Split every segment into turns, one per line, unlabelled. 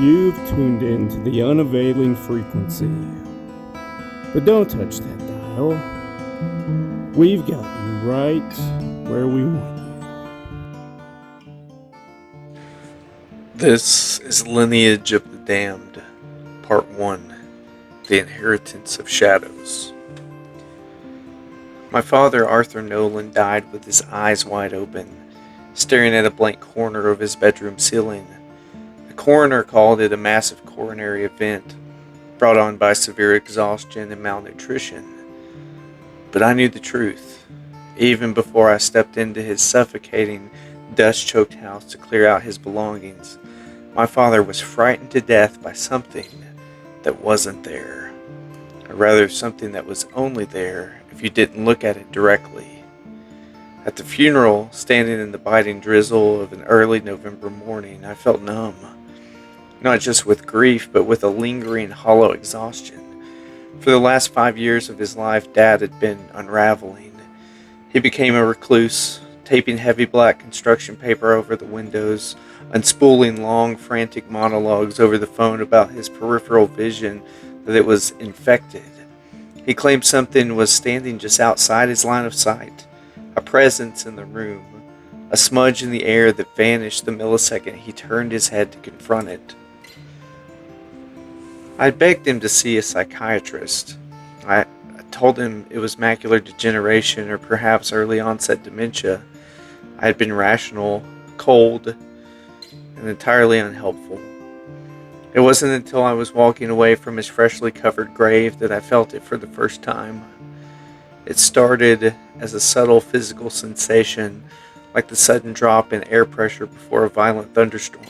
You've tuned in to the unavailing frequency. But don't touch that dial. We've got you right where we want you.
This is Lineage of the Damned, Part 1, The Inheritance of Shadows. My father, Arthur Nolan, died with his eyes wide open, staring at a blank corner of his bedroom ceiling. The coroner called it a massive coronary event, brought on by severe exhaustion and malnutrition. But I knew the truth, even before I stepped into his suffocating, dust-choked house to clear out his belongings. My father was frightened to death by something that wasn't there, or rather something that was only there if you didn't look at it directly. At the funeral, standing in the biting drizzle of an early November morning, I felt numb, not just with grief, but with a lingering, hollow exhaustion. For the last 5 years of his life, Dad had been unraveling. He became a recluse, taping heavy black construction paper over the windows, unspooling long, frantic monologues over the phone about his peripheral vision, that it was infected. He claimed something was standing just outside his line of sight, a presence in the room, a smudge in the air that vanished the millisecond he turned his head to confront it. I begged him to see a psychiatrist. I told him it was macular degeneration or perhaps early onset dementia. I had been rational, cold, and entirely unhelpful. It wasn't until I was walking away from his freshly covered grave that I felt it for the first time. It started as a subtle physical sensation, like the sudden drop in air pressure before a violent thunderstorm.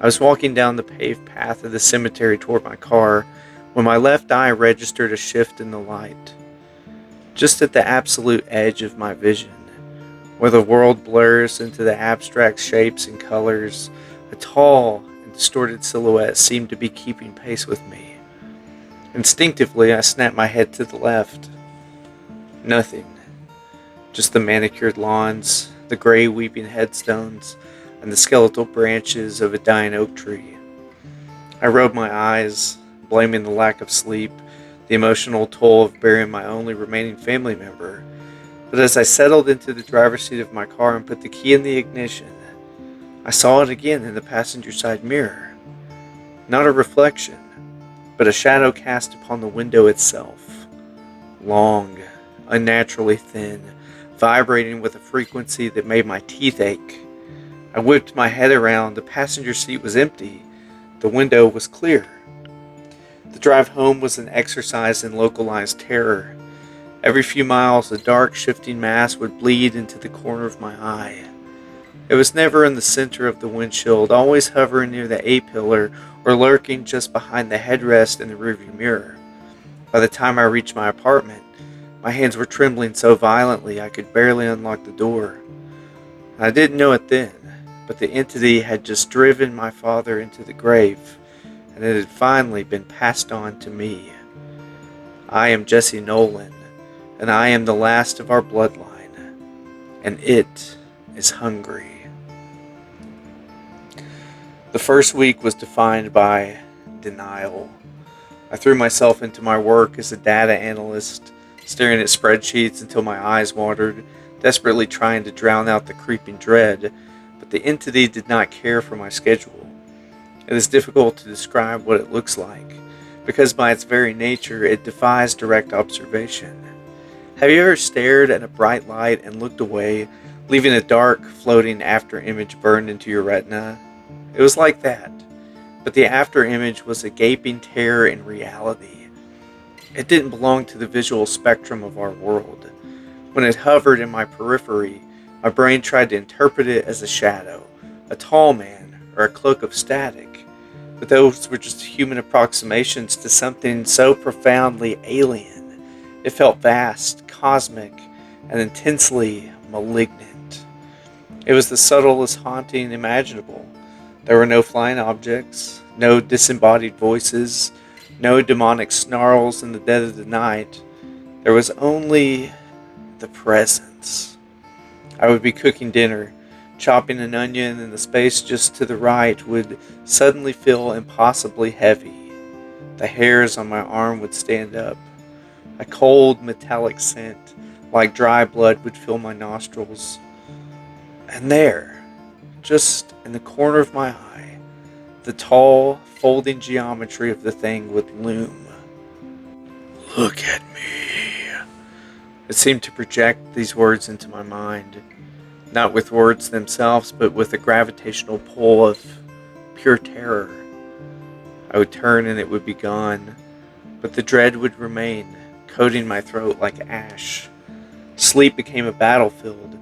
I was walking down the paved path of the cemetery toward my car when my left eye registered a shift in the light. Just at the absolute edge of my vision, where the world blurs into the abstract shapes and colors, a tall and distorted silhouette seemed to be keeping pace with me. Instinctively, I snapped my head to the left. Nothing. Just the manicured lawns, the gray weeping headstones, and the skeletal branches of a dying oak tree. I rubbed my eyes, blaming the lack of sleep, the emotional toll of burying my only remaining family member. But as I settled into the driver's seat of my car and put the key in the ignition, I saw it again in the passenger side mirror. Not a reflection, but a shadow cast upon the window itself. Long, unnaturally thin, vibrating with a frequency that made my teeth ache. I whipped my head around. The passenger seat was empty. The window was clear. The drive home was an exercise in localized terror. Every few miles, a dark, shifting mass would bleed into the corner of my eye. It was never in the center of the windshield, always hovering near the A-pillar or lurking just behind the headrest in the rearview mirror. By the time I reached my apartment, my hands were trembling so violently I could barely unlock the door. I didn't know it then, but the entity had just driven my father into the grave, and it had finally been passed on to me. I am Jesse Nolan, and I am the last of our bloodline, and it is hungry. The first week was defined by denial. I threw myself into my work as a data analyst, staring at spreadsheets until my eyes watered, desperately trying to drown out the creeping dread, but the entity did not care for my schedule. It is difficult to describe what it looks like, because by its very nature it defies direct observation. Have you ever stared at a bright light and looked away, leaving a dark, floating after image burned into your retina? It was like that, but the after image was a gaping terror in reality. It didn't belong to the visual spectrum of our world. When it hovered in my periphery, my brain tried to interpret it as a shadow, a tall man, or a cloak of static. But those were just human approximations to something so profoundly alien. It felt vast, cosmic, and intensely malignant. It was the subtlest haunting imaginable. There were no flying objects, no disembodied voices, no demonic snarls in the dead of the night. There was only the presence. I would be cooking dinner, Chopping an onion in the space just to the right would suddenly feel impossibly heavy. The hairs on my arm would stand up. A cold, metallic scent, like dry blood, would fill my nostrils. And there, just in the corner of my eye, the tall, folding geometry of the thing would loom. "Look at me." It seemed to project these words into my mind, not with words themselves, but with a gravitational pull of pure terror. I would turn and it would be gone, but the dread would remain, coating my throat like ash. Sleep became a battlefield.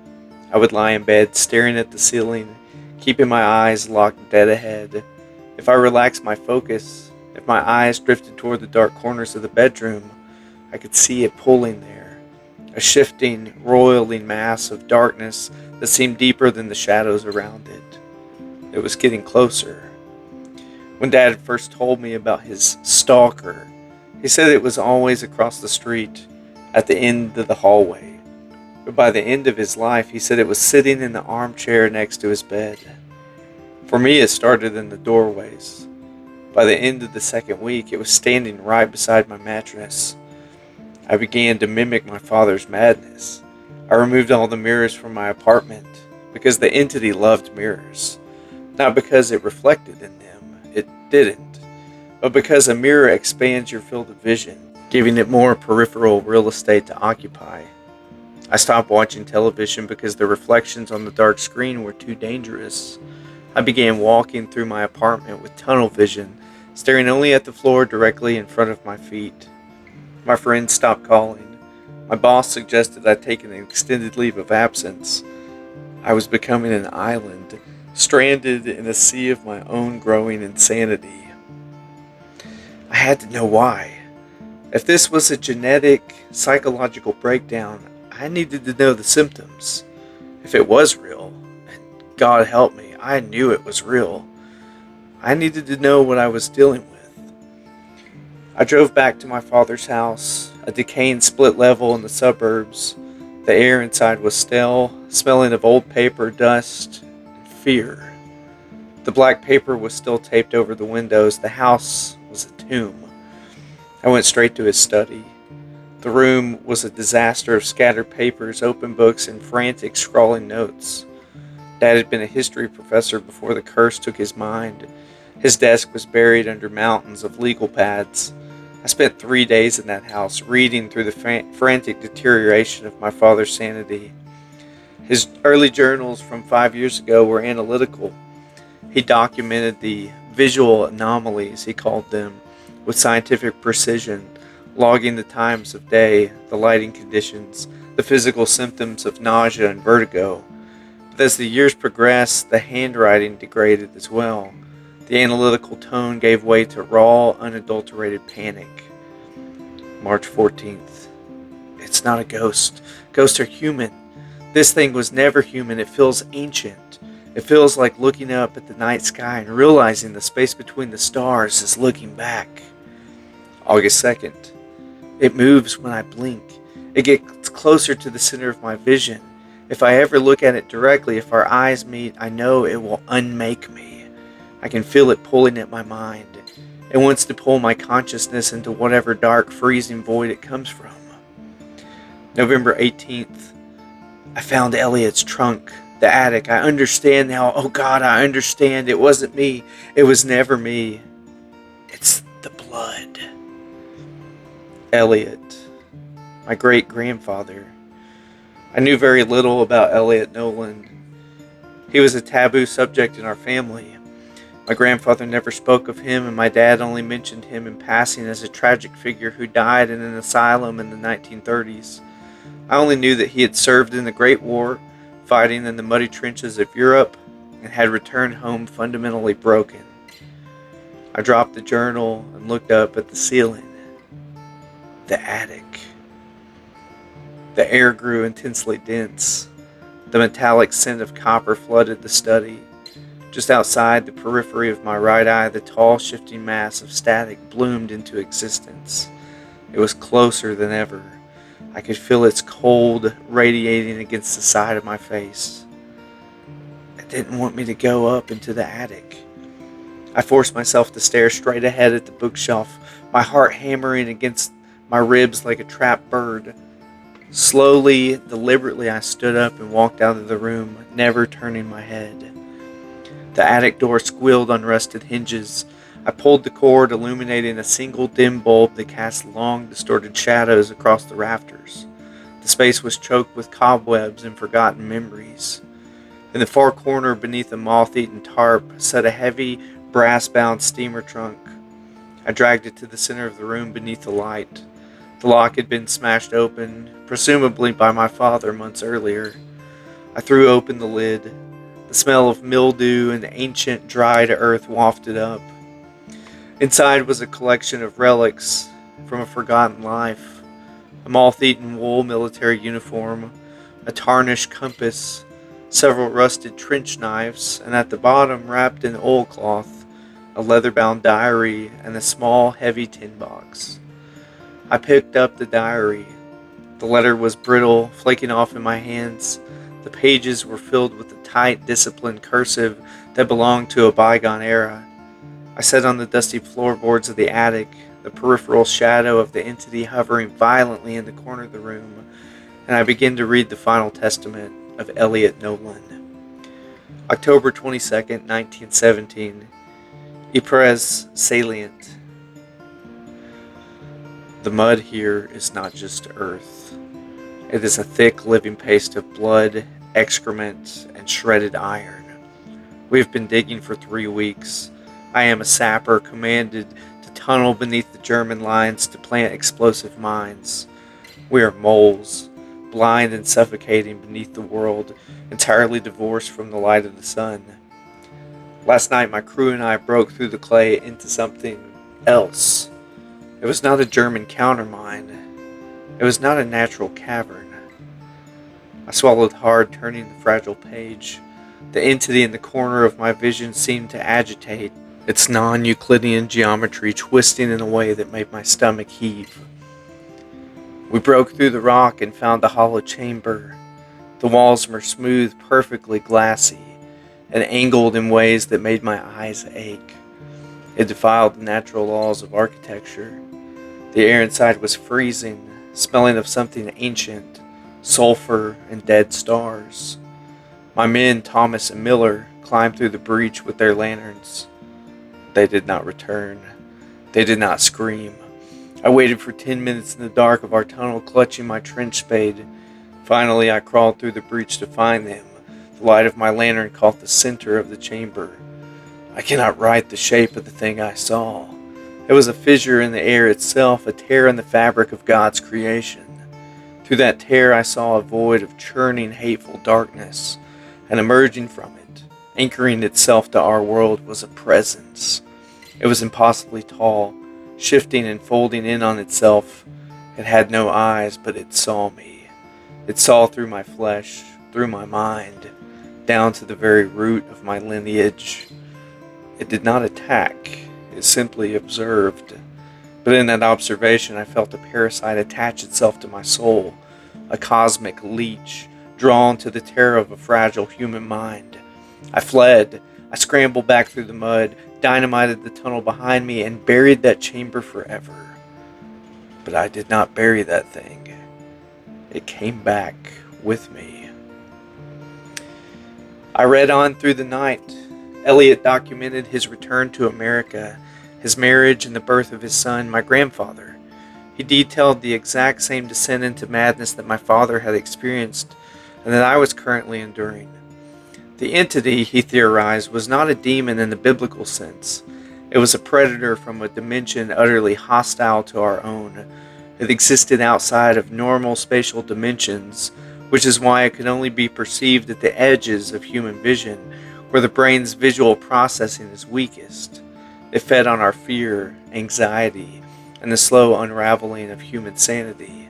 I would lie in bed, staring at the ceiling, keeping my eyes locked dead ahead. If I relaxed my focus, if my eyes drifted toward the dark corners of the bedroom, I could see it pulling there, a shifting, roiling mass of darkness that seemed deeper than the shadows around it. It was getting closer. When Dad first told me about his stalker, he said it was always across the street, at the end of the hallway. But by the end of his life, he said it was sitting in the armchair next to his bed. For me, it started in the doorways. By the end of the second week, it was standing right beside my mattress. I began to mimic my father's madness. I removed all the mirrors from my apartment because the entity loved mirrors. Not because it reflected in them, it didn't, but because a mirror expands your field of vision, giving it more peripheral real estate to occupy. I stopped watching television because the reflections on the dark screen were too dangerous. I began walking through my apartment with tunnel vision, staring only at the floor directly in front of my feet. My friends stopped calling. My boss suggested I take an extended leave of absence. I was becoming an island, stranded in a sea of my own growing insanity. I had to know why. If this was a genetic, psychological breakdown, I needed to know the symptoms. If it was real, and God help me, I knew it was real, I needed to know what I was dealing with. I drove back to my father's house, a decaying split level in the suburbs. The air inside was stale, smelling of old paper, dust, and fear. The black paper was still taped over the windows. The house was a tomb. I went straight to his study. The room was a disaster of scattered papers, open books, and frantic scrawling notes. Dad had been a history professor before the curse took his mind. His desk was buried under mountains of legal pads. I spent 3 days in that house, reading through the frantic deterioration of my father's sanity. His early journals from 5 years ago were analytical. He documented the visual anomalies, he called them, with scientific precision, logging the times of day, the lighting conditions, the physical symptoms of nausea and vertigo. But as the years progressed, the handwriting degraded as well. The analytical tone gave way to raw, unadulterated panic. March 14th. It's not a ghost. Ghosts are human. This thing was never human. It feels ancient. It feels like looking up at the night sky and realizing the space between the stars is looking back. August 2nd. It moves when I blink. It gets closer to the center of my vision. If I ever look at it directly, if our eyes meet, I know it will unmake me. I can feel it pulling at my mind. It wants to pull my consciousness into whatever dark, freezing void it comes from. November 18th. I found Elliot's trunk, the attic. I understand now. Oh God, I understand. It wasn't me. It was never me. It's the blood. Elliot, my great-grandfather. I knew very little about Elliot Noland. He was a taboo subject in our family. My grandfather never spoke of him, and my dad only mentioned him in passing as a tragic figure who died in an asylum in the 1930s. I only knew that he had served in the Great War, fighting in the muddy trenches of Europe, and had returned home fundamentally broken. I dropped the journal and looked up at the ceiling. The attic. The air grew intensely dense. The metallic scent of copper flooded the study. Just outside the periphery of my right eye, the tall, shifting mass of static bloomed into existence. It was closer than ever. I could feel its cold radiating against the side of my face. It didn't want me to go up into the attic. I forced myself to stare straight ahead at the bookshelf, my heart hammering against my ribs like a trapped bird. Slowly, deliberately, I stood up and walked out of the room, never turning my head. The attic door squealed on rusted hinges. I pulled the cord, illuminating a single dim bulb that cast long, distorted shadows across the rafters. The space was choked with cobwebs and forgotten memories. In the far corner, beneath a moth-eaten tarp, sat a heavy, brass-bound steamer trunk. I dragged it to the center of the room beneath the light. The lock had been smashed open, presumably by my father months earlier. I threw open the lid. The smell of mildew and ancient dried earth wafted up. Inside was a collection of relics from a forgotten life. A moth-eaten wool military uniform, a tarnished compass, several rusted trench knives, and at the bottom, wrapped in oilcloth, a leather-bound diary and a small, heavy tin box. I picked up the diary. The letter was brittle, flaking off in my hands. The pages were filled with the tight, disciplined cursive that belonged to a bygone era. I sat on the dusty floorboards of the attic, the peripheral shadow of the entity hovering violently in the corner of the room, and I began to read the final testament of Elliot Nolan. October 22nd, 1917. Ypres Salient. The mud here is not just earth. It is a thick living paste of blood, excrement, and shredded iron. We have been digging for 3 weeks. I am a sapper commanded to tunnel beneath the German lines to plant explosive mines. We are moles, blind and suffocating beneath the world, entirely divorced from the light of the sun. Last night my crew and I broke through the clay into something else. It was not a German countermine. It was not a natural cavern. I swallowed hard, turning the fragile page. The entity in the corner of my vision seemed to agitate, its non-Euclidean geometry twisting in a way that made my stomach heave. We broke through the rock and found a hollow chamber. The walls were smooth, perfectly glassy, and angled in ways that made my eyes ache. It defied the natural laws of architecture. The air inside was freezing, smelling of something ancient, sulfur and dead stars. My men, Thomas and Miller, climbed through the breach with their lanterns. They did not return. They did not scream. I waited for 10 minutes in the dark of our tunnel, clutching my trench spade. Finally, I crawled through the breach to find them. The light of my lantern caught the center of the chamber. I cannot write the shape of the thing I saw. It was a fissure in the air itself, a tear in the fabric of God's creation. Through that tear I saw a void of churning, hateful darkness, and emerging from it, anchoring itself to our world, was a presence. It was impossibly tall, shifting and folding in on itself. It had no eyes, but it saw me. It saw through my flesh, through my mind, down to the very root of my lineage. It did not attack, it simply observed. But in that observation I felt a parasite attach itself to my soul, a cosmic leech, drawn to the terror of a fragile human mind. I fled. I scrambled back through the mud, dynamited the tunnel behind me, and buried that chamber forever. But I did not bury that thing. It came back with me. I read on through the night. Elliot documented his return to America, his marriage and the birth of his son, my grandfather. He detailed the exact same descent into madness that my father had experienced and that I was currently enduring. The entity, he theorized, was not a demon in the biblical sense. It was a predator from a dimension utterly hostile to our own. It existed outside of normal spatial dimensions, which is why it could only be perceived at the edges of human vision, where the brain's visual processing is weakest. It fed on our fear, anxiety, and the slow unraveling of human sanity.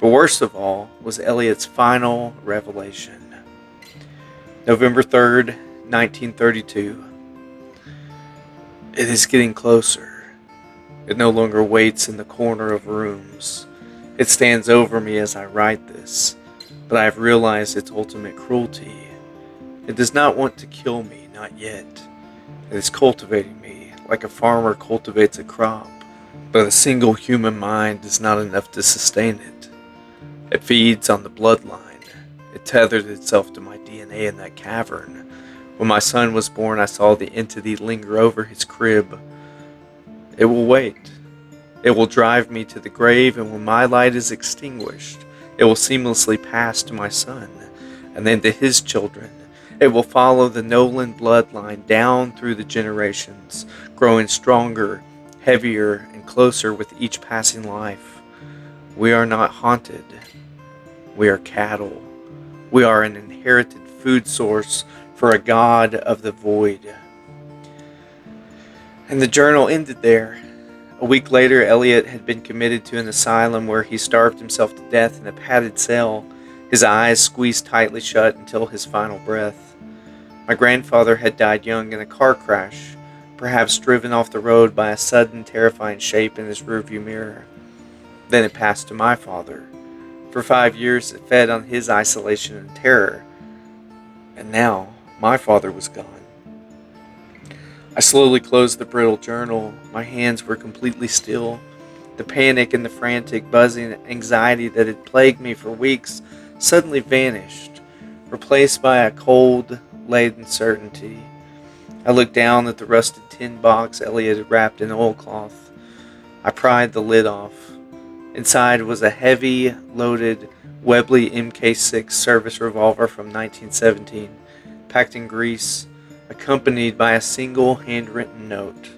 But worst of all was Elliot's final revelation. November 3rd, 1932. It is getting closer. It no longer waits in the corner of rooms. It stands over me as I write this, but I have realized its ultimate cruelty. It does not want to kill me, not yet. It is cultivating me, like a farmer cultivates a crop. But a single human mind is not enough to sustain it. It feeds on the bloodline. It tethered itself to my DNA in that cavern. When my son was born, I saw the entity linger over his crib. It will wait. It will drive me to the grave, and when my light is extinguished, it will seamlessly pass to my son, and then to his children. It will follow the Nolan bloodline down through the generations, growing stronger, heavier, and closer with each passing life. We are not haunted. We are cattle. We are an inherited food source for a god of the void. And the journal ended there. A week later, Elliot had been committed to an asylum where he starved himself to death in a padded cell, his eyes squeezed tightly shut until his final breath. My grandfather had died young in a car crash, perhaps driven off the road by a sudden terrifying shape in his rearview mirror. Then it passed to my father. For 5 years it fed on his isolation and terror. And now, my father was gone. I slowly closed the brittle journal. My hands were completely still. The panic and the frantic, buzzing anxiety that had plagued me for weeks suddenly vanished, replaced by a cold, laden certainty. I looked down at the rusted tin box Elliot had wrapped in oilcloth. I pried the lid off. Inside was a heavy, loaded Webley MK6 service revolver from 1917, packed in grease, accompanied by a single handwritten note.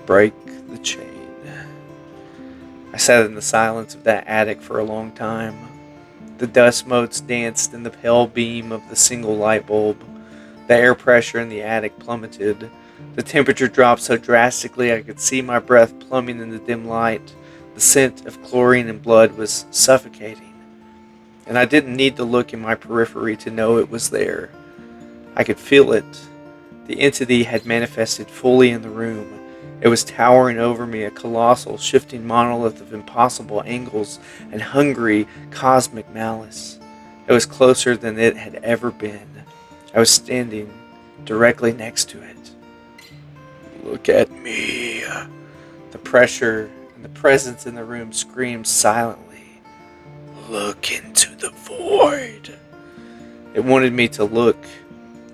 Break the chain. I sat in the silence of that attic for a long time. The dust motes danced in the pale beam of the single light bulb. The air pressure in the attic plummeted. The temperature dropped so drastically I could see my breath plumbing in the dim light. The scent of chlorine and blood was suffocating. And I didn't need to look in my periphery to know it was there. I could feel it. The entity had manifested fully in the room. It was towering over me, a colossal, shifting monolith of impossible angles and hungry, cosmic malice. It was closer than it had ever been. I was standing directly next to it. Look at me. The pressure and the presence in the room screamed silently. Look into the void. It wanted me to look.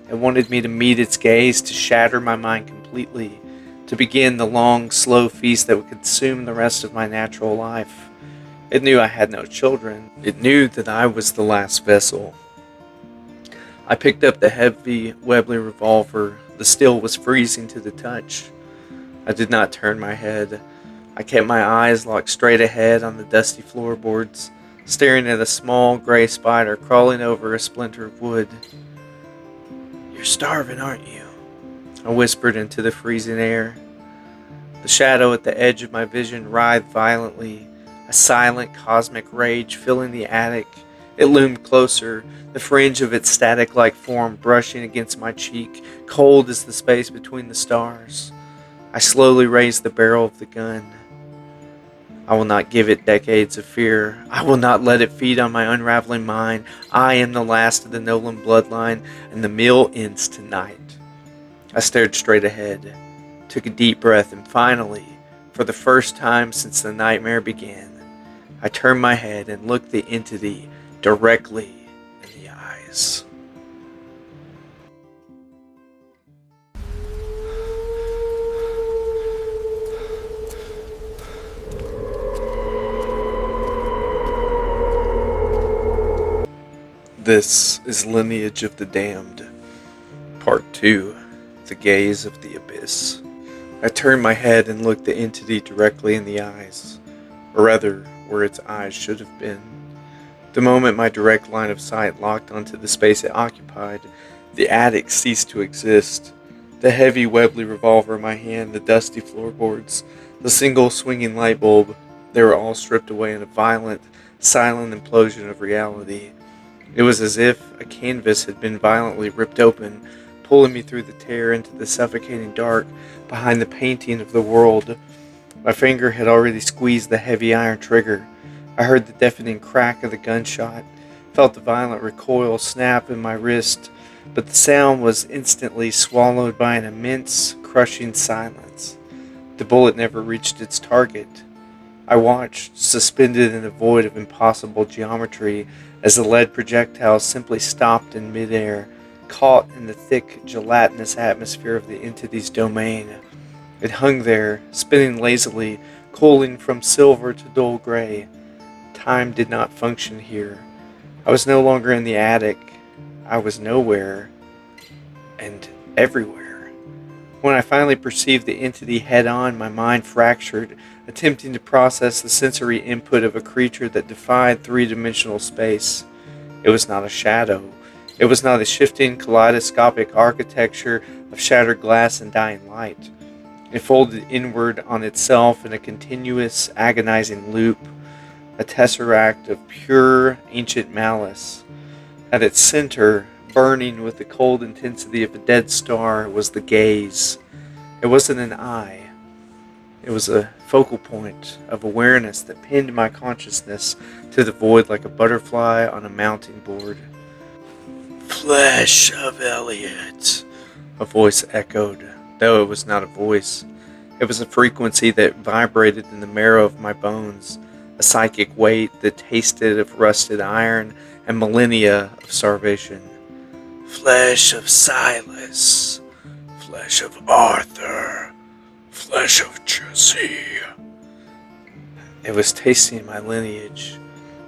It wanted me to meet its gaze, to shatter my mind completely, to begin the long, slow feast that would consume the rest of my natural life. It knew I had no children. It knew that I was the last vessel. I picked up the heavy Webley revolver. The steel was freezing to the touch. I did not turn my head. I kept my eyes locked straight ahead on the dusty floorboards, staring at a small gray spider crawling over a splinter of wood. You're starving, aren't you? I whispered into the freezing air. The shadow at the edge of my vision writhed violently, a silent cosmic rage filling the attic. It loomed closer, the fringe of its static-like form brushing against my cheek, cold as the space between the stars. I slowly raised the barrel of the gun. I will not give it decades of fear. I will not let it feed on my unraveling mind. I am the last of the Nolan bloodline, and the meal ends tonight. I stared straight ahead, took a deep breath, and finally, for the first time since the nightmare began, I turned my head and looked the entity directly in the eyes. This is Lineage of the Damned, Part 2, The Gaze of the Abyss. I turned my head and looked the entity directly in the eyes, or rather, where its eyes should have been. The moment my direct line of sight locked onto the space it occupied, the attic ceased to exist. The heavy Webley revolver in my hand, the dusty floorboards, the single swinging light bulb, they were all stripped away in a violent, silent implosion of reality. It was as if a canvas had been violently ripped open, pulling me through the tear into the suffocating dark behind the painting of the world. My finger had already squeezed the heavy iron trigger. I heard the deafening crack of the gunshot, felt the violent recoil snap in my wrist. but the sound was instantly swallowed by an immense, crushing silence. The bullet never reached its target. I watched, suspended in a void of impossible geometry, as the lead projectile simply stopped in midair, caught in the thick, gelatinous atmosphere of the entity's domain. It hung there, spinning lazily, cooling from silver to dull gray. Time did not function here. I was no longer in the attic. I was nowhere and everywhere. When I finally perceived the entity head on, my mind fractured, attempting to process the sensory input of a creature that defied three-dimensional space. It was not a shadow. It was not a shifting, kaleidoscopic architecture of shattered glass and dying light. It folded inward on itself in a continuous, agonizing loop, a tesseract of pure, ancient malice. At its center, burning with the cold intensity of a dead star, was the gaze. It wasn't an eye. It was a focal point of awareness that pinned my consciousness to the void like a butterfly on a mounting board. "Flesh of Elliot," a voice echoed, though it was not a voice. It was a frequency that vibrated in the marrow of my bones, a psychic weight that tasted of rusted iron and millennia of starvation. "Flesh of Silas, flesh of Arthur, flesh of Jesse." It was tasting my lineage.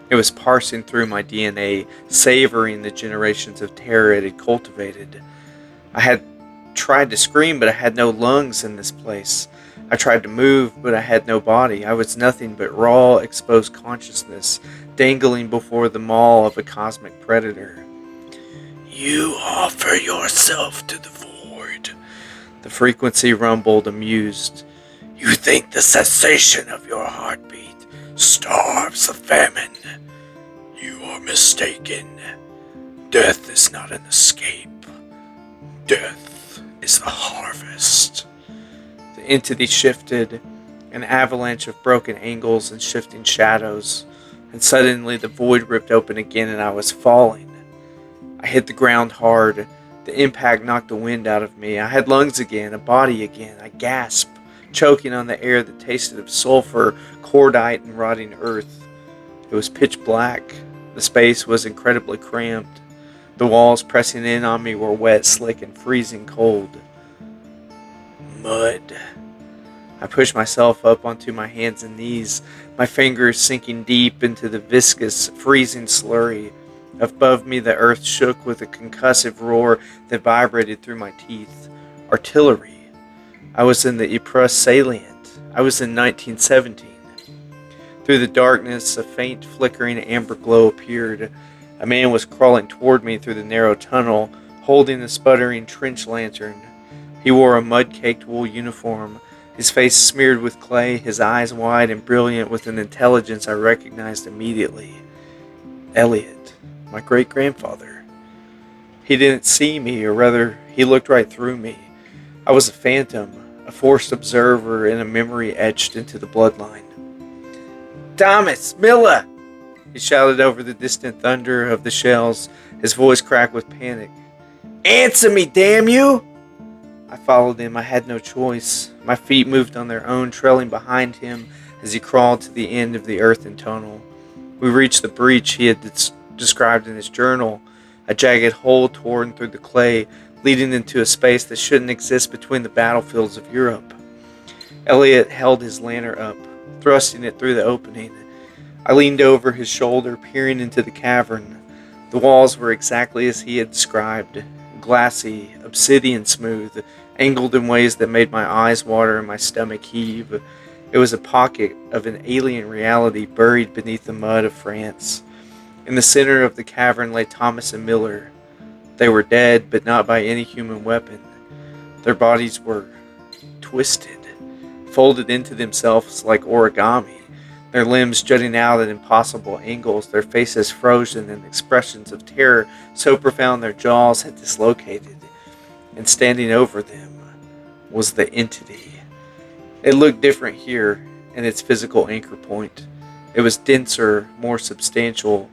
It was parsing through my DNA, savoring the generations of terror it had cultivated. I had tried to scream, but I had no lungs in this place. I tried to move, but I had no body. I was nothing but raw, exposed consciousness, dangling before the maw of a cosmic predator. "You offer yourself to the void," the frequency rumbled, amused. "You think the cessation of your heartbeat starves the famine. You are mistaken. Death is not an escape. Death is the harvest." The entity shifted, an avalanche of broken angles and shifting shadows, and suddenly the void ripped open again and I was falling. I hit the ground hard. The impact knocked the wind out of me. I had lungs again, a body again. I gasped, choking on the air that tasted of sulfur, cordite, and rotting earth. It was pitch black. The space was incredibly cramped. The walls pressing in on me were wet, slick, and freezing cold. Mud. I pushed myself up onto my hands and knees, my fingers sinking deep into the viscous, freezing slurry. Above me, the earth shook with a concussive roar that vibrated through my teeth. Artillery. I was in the Ypres salient. I was in 1917. Through the darkness, a faint, flickering amber glow appeared. A man was crawling toward me through the narrow tunnel, holding a sputtering trench lantern. He wore a mud-caked wool uniform, his face smeared with clay, his eyes wide and brilliant with an intelligence I recognized immediately. Elliot, my great-grandfather. He didn't see me, or rather, he looked right through me. I was a phantom, a forced observer in a memory etched into the bloodline. "Thomas! Miller!" He shouted over the distant thunder of the shells, his voice cracked with panic. "Answer me, damn you!" I followed him. I had no choice. My feet moved on their own, trailing behind him as he crawled to the end of the earthen tunnel. We reached the breach he had described in his journal, a jagged hole torn through the clay, leading into a space that shouldn't exist between the battlefields of Europe. Elliot held his lantern up, thrusting it through the opening. I leaned over his shoulder, peering into the cavern. The walls were exactly as he had described, glassy, obsidian smooth, angled in ways that made my eyes water and my stomach heave. It was a pocket of an alien reality buried beneath the mud of France. In the center of the cavern lay Thomas and Miller. They were dead, but not by any human weapon. Their bodies were twisted, folded into themselves like origami, their limbs jutting out at impossible angles, their faces frozen in expressions of terror so profound their jaws had dislocated. And standing over them was the entity. It looked different here in its physical anchor point. It was denser, more substantial,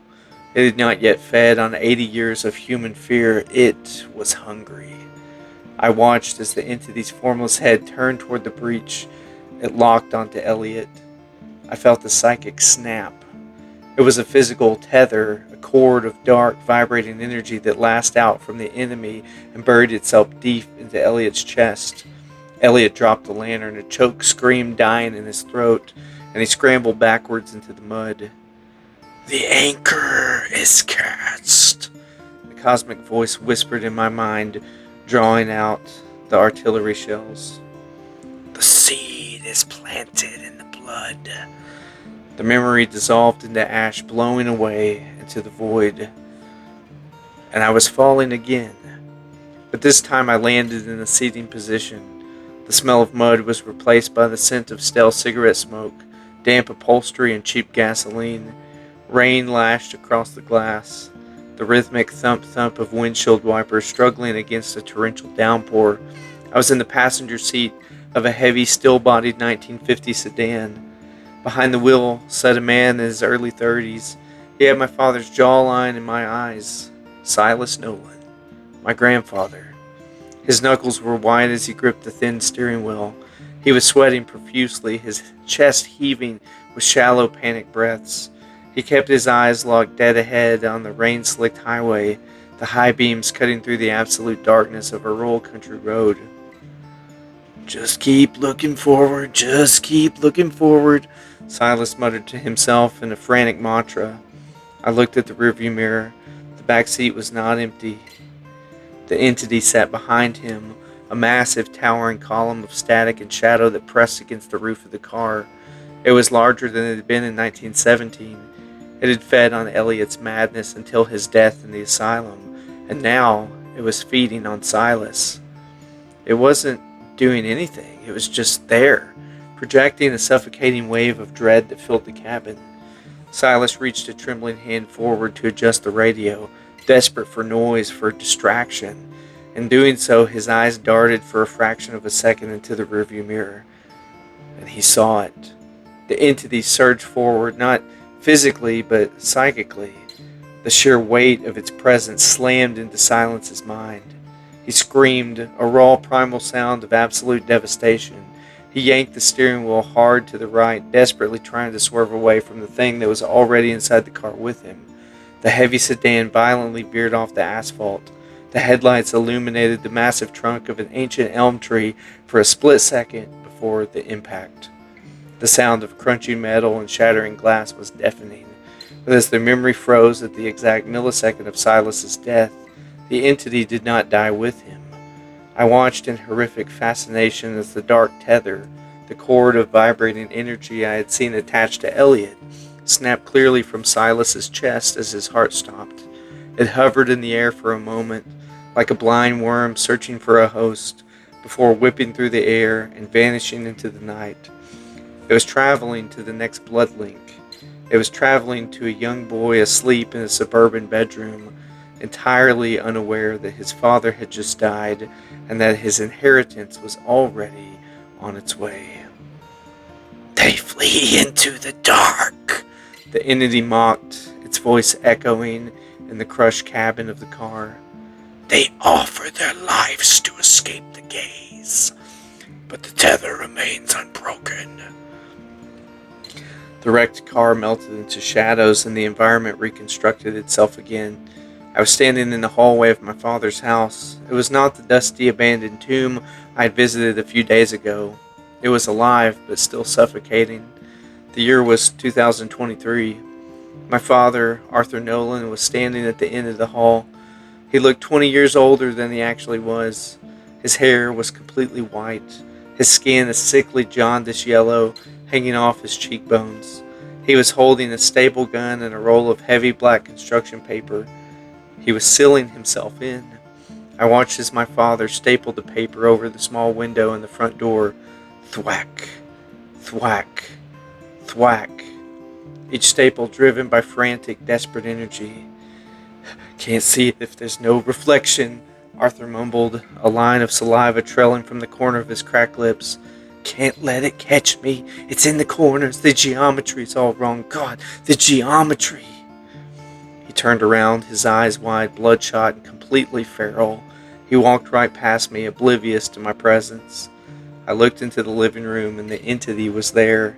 It had not yet fed on 80 years of human fear. It was hungry. I watched as the entity's formless head turned toward the breach. It locked onto Elliot. I felt the psychic snap. It was a physical tether, a cord of dark, vibrating energy that lashed out from the enemy and buried itself deep into Elliot's chest. Elliot dropped the lantern, a choked scream dying in his throat, and he scrambled backwards into the mud. "The anchor is cast," the cosmic voice whispered in my mind, drawing out the artillery shells. "The seed is planted in the blood." The memory dissolved into ash, blowing away into the void. And I was falling again. But this time I landed in a seating position. The smell of mud was replaced by the scent of stale cigarette smoke, damp upholstery, and cheap gasoline. Rain lashed across the glass, the rhythmic thump-thump of windshield wipers struggling against a torrential downpour. I was in the passenger seat of a heavy, still-bodied 1950 sedan. Behind the wheel sat a man in his early 30s. He had my father's jawline in my eyes. Silas Nolan, my grandfather. His knuckles were white as he gripped the thin steering wheel. He was sweating profusely, his chest heaving with shallow, panic breaths. He kept his eyes locked dead ahead on the rain-slicked highway, the high beams cutting through the absolute darkness of a rural country road. "Just keep looking forward, just keep looking forward," Silas muttered to himself in a frantic mantra. I looked at the rearview mirror. The back seat was not empty. The entity sat behind him, a massive towering column of static and shadow that pressed against the roof of the car. It was larger than it had been in 1917. It had fed on Elliot's madness until his death in the asylum, and now it was feeding on Silas. It wasn't doing anything, it was just there, projecting a suffocating wave of dread that filled the cabin. Silas reached a trembling hand forward to adjust the radio, desperate for noise, for distraction. In doing so, his eyes darted for a fraction of a second into the rearview mirror, and he saw it. The entity surged forward, not physically, but psychically. The sheer weight of its presence slammed into Silence's mind. He screamed, a raw primal sound of absolute devastation. He yanked the steering wheel hard to the right, desperately trying to swerve away from the thing that was already inside the car with him. The heavy sedan violently veered off the asphalt. The headlights illuminated the massive trunk of an ancient elm tree for a split second before the impact. The sound of crunching metal and shattering glass was deafening, but as the memory froze at the exact millisecond of Silas's death, the entity did not die with him. I watched in horrific fascination as the dark tether, the cord of vibrating energy I had seen attached to Elliot, snapped clearly from Silas's chest as his heart stopped. It hovered in the air for a moment, like a blind worm searching for a host, before whipping through the air and vanishing into the night. It was traveling to the next blood link. It was traveling to a young boy asleep in a suburban bedroom, entirely unaware that his father had just died and that his inheritance was already on its way. "They flee into the dark," the entity mocked, its voice echoing in the crushed cabin of the car. "They offer their lives to escape the gaze, but the tether remains unbroken." The wrecked car melted into shadows and the environment reconstructed itself again. I was standing in the hallway of my father's house. It was not the dusty abandoned tomb I had visited a few days ago. It was alive, but still suffocating. The year was 2023. My father, Arthur Nolan, was standing at the end of the hall. He looked 20 years older than he actually was. His hair was completely white, his skin a sickly jaundice yellow hanging off his cheekbones. He was holding a staple gun and a roll of heavy black construction paper. He was sealing himself in. I watched as my father stapled the paper over the small window in the front door. Thwack, thwack, thwack. Each staple driven by frantic, desperate energy. "Can't see it if there's no reflection," Arthur mumbled, a line of saliva trailing from the corner of his cracked lips. "Can't let it catch me. It's in the corners. The geometry's all wrong. God, the geometry." He turned around, his eyes wide, bloodshot, and completely feral. He walked right past me, oblivious to my presence. I looked into the living room, and the entity was there.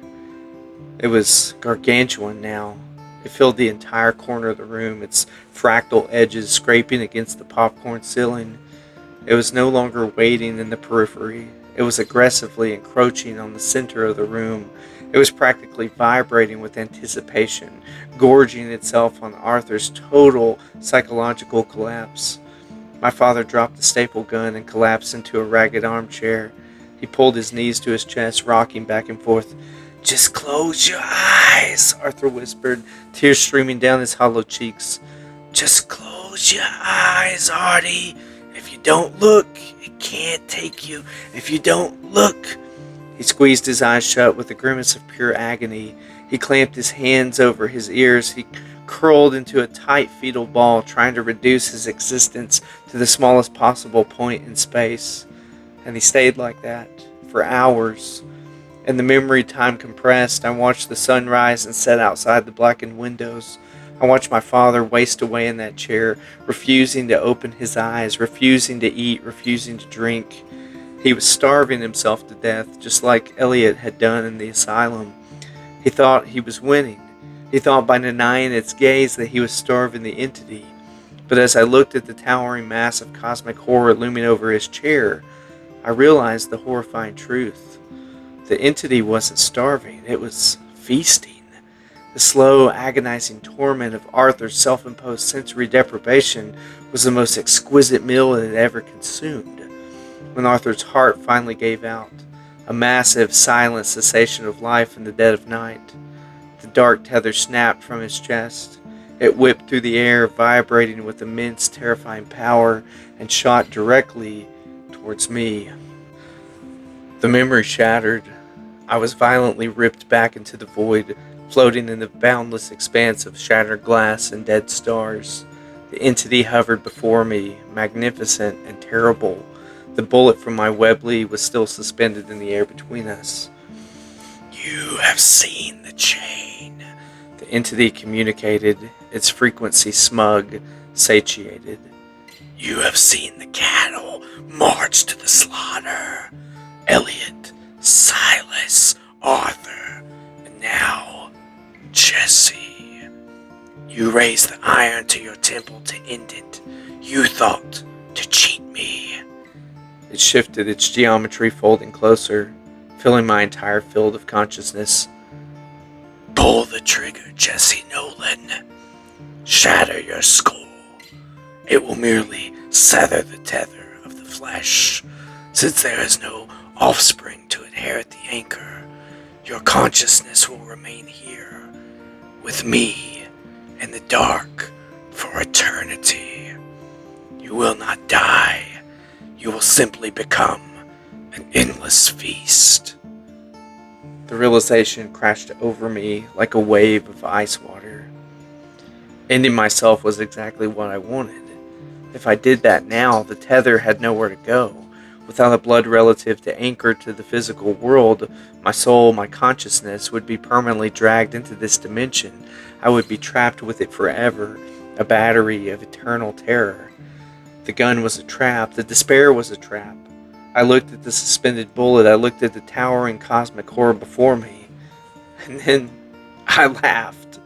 It was gargantuan now. It filled the entire corner of the room, its fractal edges scraping against the popcorn ceiling. It was no longer waiting in the periphery. It was aggressively encroaching on the center of the room. It was practically vibrating with anticipation, gorging itself on Arthur's total psychological collapse. My father dropped the staple gun and collapsed into a ragged armchair. He pulled his knees to his chest, rocking back and forth. "Just close your eyes," Arthur whispered, tears streaming down his hollow cheeks. "Just close your eyes, Artie. If you don't look, it can't take you. If you don't look." He squeezed his eyes shut with a grimace of pure agony. He clamped his hands over his ears. He curled into a tight fetal ball, trying to reduce his existence to the smallest possible point in space. And he stayed like that for hours. And the memory time compressed. I watched the sun rise and set outside the blackened windows. I watched my father waste away in that chair, refusing to open his eyes, refusing to eat, refusing to drink. He was starving himself to death, just like Elliot had done in the asylum. He thought he was winning. He thought by denying its gaze that he was starving the entity. But as I looked at the towering mass of cosmic horror looming over his chair, I realized the horrifying truth. The entity wasn't starving, it was feasting. The slow, agonizing torment of Arthur's self-imposed sensory deprivation was the most exquisite meal it had ever consumed. When Arthur's heart finally gave out, a massive, silent cessation of life in the dead of night, the dark tether snapped from his chest. It whipped through the air, vibrating with immense, terrifying power, and shot directly towards me. The memory shattered. I was violently ripped back into the void, floating in the boundless expanse of shattered glass and dead stars. The entity hovered before me, magnificent and terrible. The bullet from my Webley was still suspended in the air between us. "You have seen the chain," the entity communicated, its frequency smug, satiated. "You have seen the cattle march to the slaughter. Elliot, Silas, Arthur, and now Jesse. You raised the iron to your temple to end it. You thought to cheat me." It shifted its geometry, folding closer, filling my entire field of consciousness. "Pull the trigger, Jesse Nolan. Shatter your skull. It will merely sever the tether of the flesh. Since there is no offspring to inherit the anchor, your consciousness will remain here, with me, in the dark, for eternity. You will not die. You will simply become an endless feast." The realization crashed over me like a wave of ice water. Ending myself was exactly what I wanted. If I did that now, the tether had nowhere to go. Without a blood relative to anchor to the physical world, my soul, my consciousness, would be permanently dragged into this dimension. I would be trapped with it forever, a battery of eternal terror. The gun was a trap. The despair was a trap. I looked at the suspended bullet. I looked at the towering cosmic horror before me. And then I laughed.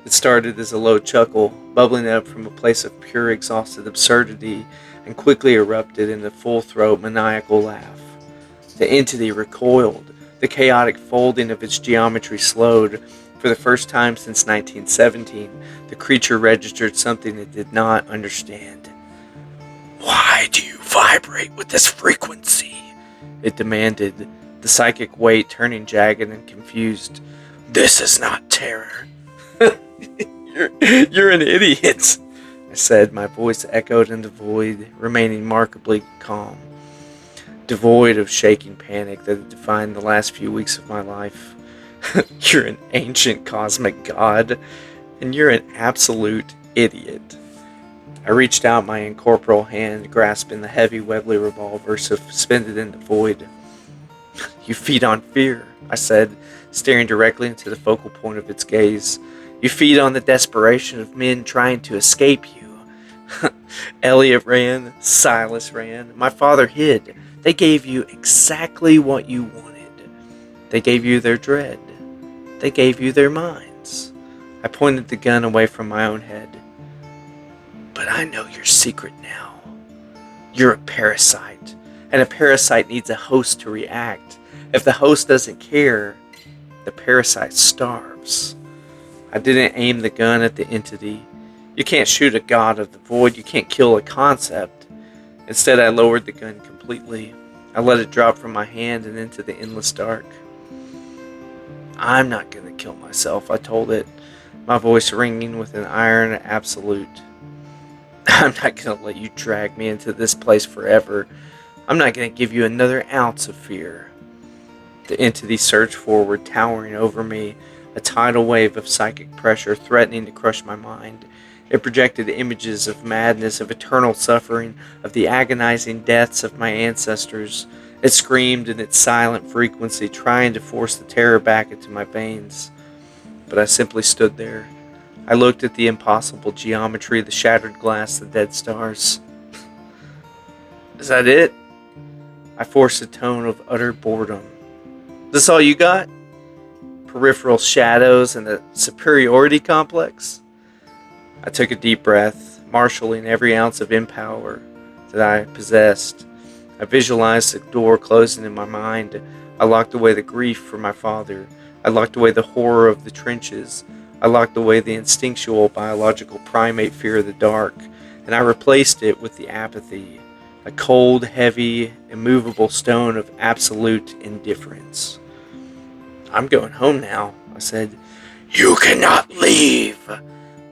It started as a low chuckle, bubbling up from a place of pure exhausted absurdity, and quickly erupted in a full-throat maniacal laugh. The entity recoiled. The chaotic folding of its geometry slowed. For the first time since 1917, the creature registered something it did not understand. "Why do you vibrate with this frequency?" it demanded, the psychic weight turning jagged and confused. "This is not terror." You're an idiot," I said, my voice echoed in the void, remaining remarkably calm, devoid of shaking panic that had defined the last few weeks of my life. "You're an ancient cosmic god, and you're an absolute idiot." I reached out my incorporeal hand, grasping the heavy Webley revolver suspended in the void. "You feed on fear," I said, staring directly into the focal point of its gaze. You feed on the desperation of men trying to escape you. Elliot ran, Silas ran, my father hid. They gave you exactly what you wanted. They gave you their dread. They gave you their minds. I pointed the gun away from my own head. But I know your secret now. You're a parasite, and a parasite needs a host to react. If the host doesn't care, the parasite starves. I didn't aim the gun at the entity. You can't shoot a god of the void. You can't kill a concept. Instead, I lowered the gun completely. I let it drop from my hand and into the endless dark. I'm not going to kill myself, I told it, my voice ringing with an iron absolute. I'm not going to let you drag me into this place forever. I'm not going to give you another ounce of fear. The entity surged forward, towering over me, a tidal wave of psychic pressure threatening to crush my mind. It projected images of madness, of eternal suffering, of the agonizing deaths of my ancestors. It screamed in its silent frequency, trying to force the terror back into my veins. But I simply stood there. I looked at the impossible geometry, the shattered glass, the dead stars. Is that it? I forced a tone of utter boredom. This all you got? Peripheral shadows and a superiority complex? I took a deep breath, marshaling every ounce of empower that I possessed. I visualized the door closing in my mind. I locked away the grief for my father. I locked away the horror of the trenches. I locked away the instinctual biological primate fear of the dark, and I replaced it with the apathy, a cold, heavy, immovable stone of absolute indifference. I'm going home now, I said. You cannot leave!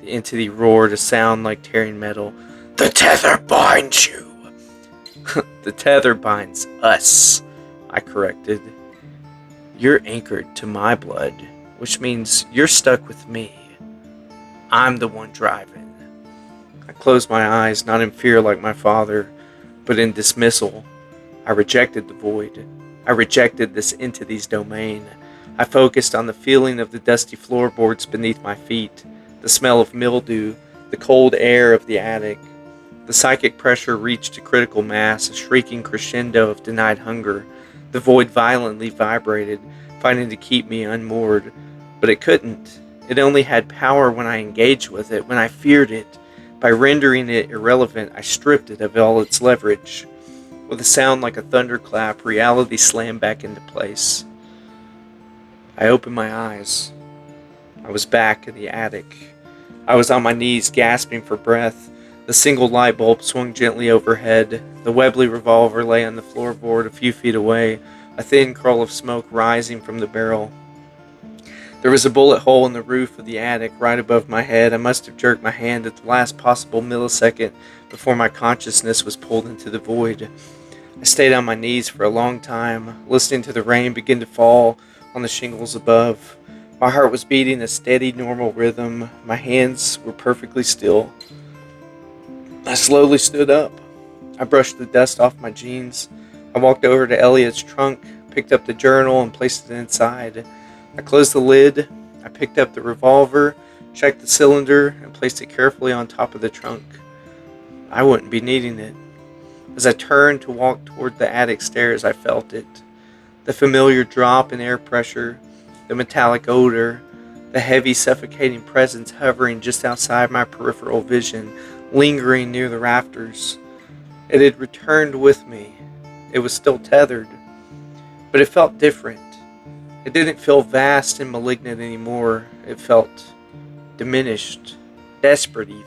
The entity roared, a sound like tearing metal. The tether binds you! The tether binds us, I corrected. You're anchored to my blood, which means you're stuck with me. I'm the one driving. I closed my eyes, not in fear like my father, but in dismissal. I rejected the void. I rejected this entity's domain. I focused on the feeling of the dusty floorboards beneath my feet, the smell of mildew, the cold air of the attic. The psychic pressure reached a critical mass, a shrieking crescendo of denied hunger. The void violently vibrated, fighting to keep me unmoored. But it couldn't. It only had power when I engaged with it, when I feared it. By rendering it irrelevant, I stripped it of all its leverage. With a sound like a thunderclap, reality slammed back into place. I opened my eyes. I was back in the attic. I was on my knees, gasping for breath. The single light bulb swung gently overhead. The Webley revolver lay on the floorboard a few feet away, a thin curl of smoke rising from the barrel. There was a bullet hole in the roof of the attic right above my head. I must have jerked my hand at the last possible millisecond before my consciousness was pulled into the void. I stayed on my knees for a long time, listening to the rain begin to fall on the shingles above. My heart was beating a steady, normal rhythm. My hands were perfectly still. I slowly stood up. I brushed the dust off my jeans. I walked over to Elliot's trunk, picked up the journal, and placed it inside. I closed the lid. I picked up the revolver, checked the cylinder, and placed it carefully on top of the trunk. I wouldn't be needing it. As I turned to walk toward the attic stairs, I felt it. The familiar drop in air pressure, the metallic odor, the heavy, suffocating presence hovering just outside my peripheral vision, lingering near the rafters. It had returned with me. It was still tethered, but it felt different. It didn't feel vast and malignant anymore. It felt diminished, desperate even.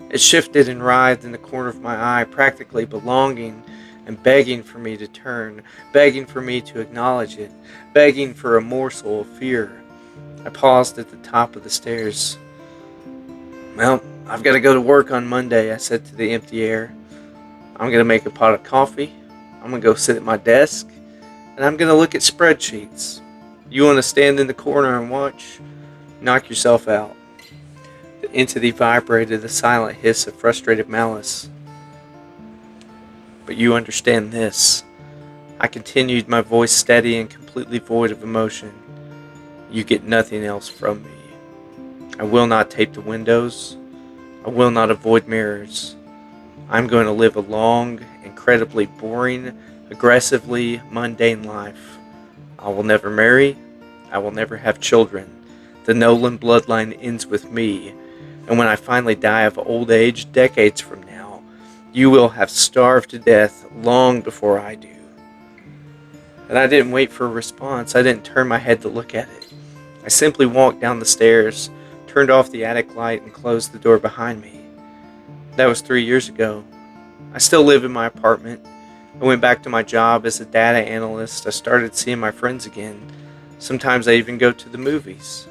It shifted and writhed in the corner of my eye, practically belonging and begging for me to turn, begging for me to acknowledge it, begging for a morsel of fear. I paused at the top of the stairs. Well, I've got to go to work on Monday, I said to the empty air. I'm going to make a pot of coffee. I'm going to go sit at my desk, and I'm going to look at spreadsheets. You want to stand in the corner and watch? Knock yourself out. The entity vibrated, a silent hiss of frustrated malice. But you understand this. I continued, my voice steady and completely void of emotion. You get nothing else from me. I will not tape the windows. I will not avoid mirrors. I'm going to live a long, incredibly boring, aggressively mundane life. I will never marry. I will never have children. The Nolan bloodline ends with me, and when I finally die of old age decades from now, you will have starved to death long before I do. And I didn't wait for a response. I didn't turn my head to look at it. I simply walked down the stairs, turned off the attic light, and closed the door behind me. That was 3 years ago. I still live in my apartment. I went back to my job as a data analyst. I started seeing my friends again. Sometimes I even go to the movies.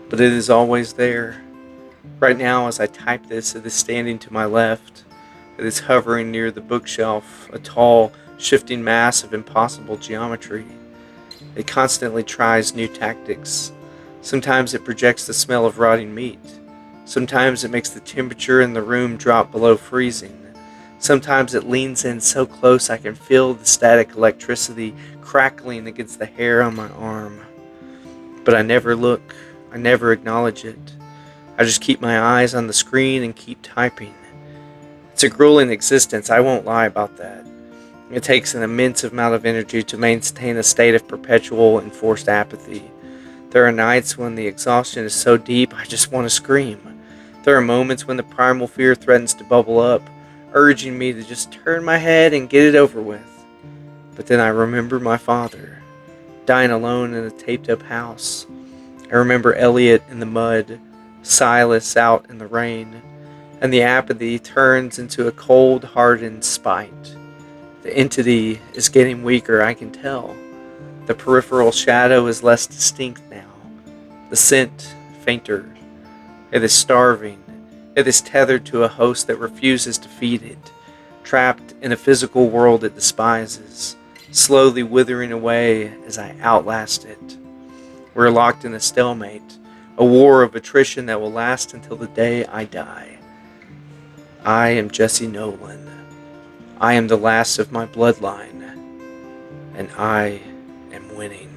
But it is always there. Right now, as I type this, it is standing to my left. It is hovering near the bookshelf, a tall, shifting mass of impossible geometry. It constantly tries new tactics. Sometimes it projects the smell of rotting meat. Sometimes it makes the temperature in the room drop below freezing. Sometimes it leans in so close I can feel the static electricity crackling against the hair on my arm. But I never look. I never acknowledge it. I just keep my eyes on the screen and keep typing. It's a grueling existence, I won't lie about that. It takes an immense amount of energy to maintain a state of perpetual enforced apathy. There are nights when the exhaustion is so deep I just want to scream. There are moments when the primal fear threatens to bubble up, urging me to just turn my head and get it over with. But then I remember my father, dying alone in a taped-up house. I remember Elliot in the mud, Silas out in the rain, and the apathy turns into a cold, hardened spite. The entity is getting weaker, I can tell. The peripheral shadow is less distinct now. The scent, fainter. It is starving. It is tethered to a host that refuses to feed it, trapped in a physical world it despises, slowly withering away as I outlast it. We're locked in a stalemate, a war of attrition that will last until the day I die. I am Jesse Nolan. I am the last of my bloodline, and I am winning.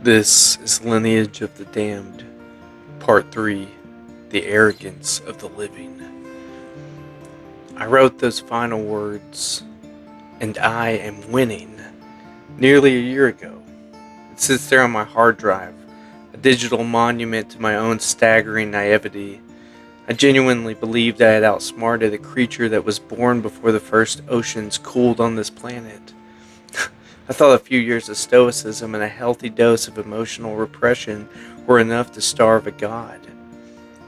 This is Lineage of the Damned, Part 3, The Arrogance of the Living. I wrote those final words, and I am winning, nearly a year ago. It sits there on my hard drive, a digital monument to my own staggering naivety. I genuinely believed I had outsmarted a creature that was born before the first oceans cooled on this planet. I thought a few years of stoicism and a healthy dose of emotional repression were enough to starve a god.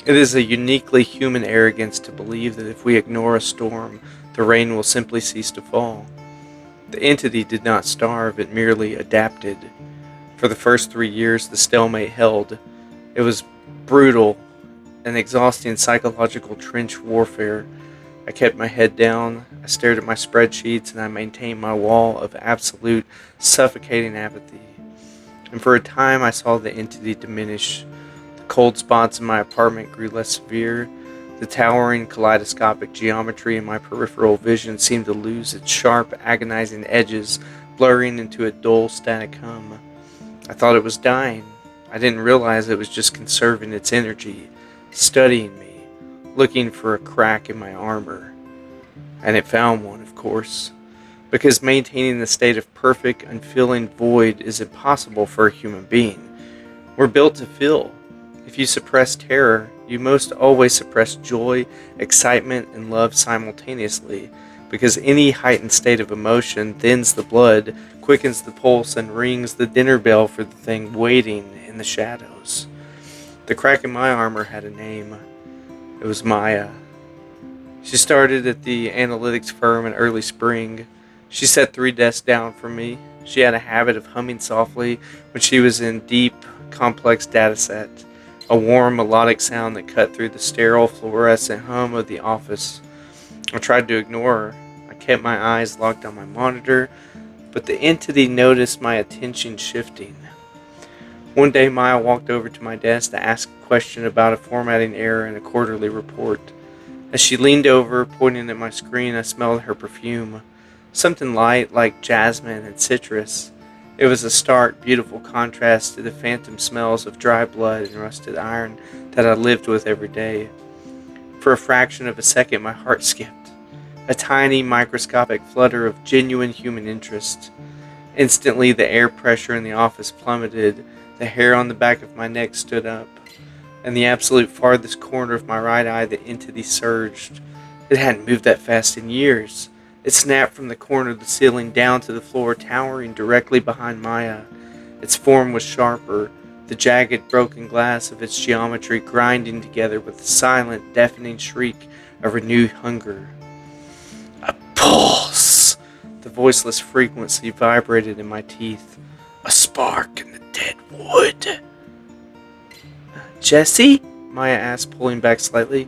It is a uniquely human arrogance to believe that if we ignore a storm, the rain will simply cease to fall. The entity did not starve, it merely adapted. For the first 3 years, the stalemate held. It was brutal, an exhausting psychological trench warfare. I kept my head down, I stared at my spreadsheets, and I maintained my wall of absolute, suffocating apathy. And for a time I saw the entity diminish. The cold spots in my apartment grew less severe. The towering kaleidoscopic geometry in my peripheral vision seemed to lose its sharp, agonizing edges, blurring into a dull, static hum. I thought it was dying. I didn't realize it was just conserving its energy, studying me, looking for a crack in my armor. And it found one, of course, because maintaining the state of perfect, unfeeling void is impossible for a human being. We're built to feel. If you suppress terror, you most always suppress joy, excitement, and love simultaneously, because any heightened state of emotion thins the blood, quickens the pulse, and rings the dinner bell for the thing waiting in the shadows. The crack in my armor had a name. It was Maya. She started at the analytics firm in early spring. She sat 3 desks down from me. She had a habit of humming softly when she was in deep, complex dataset, a warm, melodic sound that cut through the sterile, fluorescent hum of the office. I tried to ignore her. I kept my eyes locked on my monitor, but the entity noticed my attention shifting. One day, Maya walked over to my desk to ask a question about a formatting error in a quarterly report. As she leaned over, pointing at my screen, I smelled her perfume. Something light like jasmine and citrus. It was a stark, beautiful contrast to the phantom smells of dry blood and rusted iron that I lived with every day. For a fraction of a second, my heart skipped. A tiny, microscopic flutter of genuine human interest. Instantly, the air pressure in the office plummeted. The hair on the back of my neck stood up. In the absolute farthest corner of my right eye, the entity surged. It hadn't moved that fast in years. It snapped from the corner of the ceiling down to the floor, towering directly behind Maya. Its form was sharper, the jagged, broken glass of its geometry grinding together with the silent, deafening shriek of renewed hunger. A pulse! The voiceless frequency vibrated in my teeth. A spark in the dead wood. Jesse? Maya asked, pulling back slightly.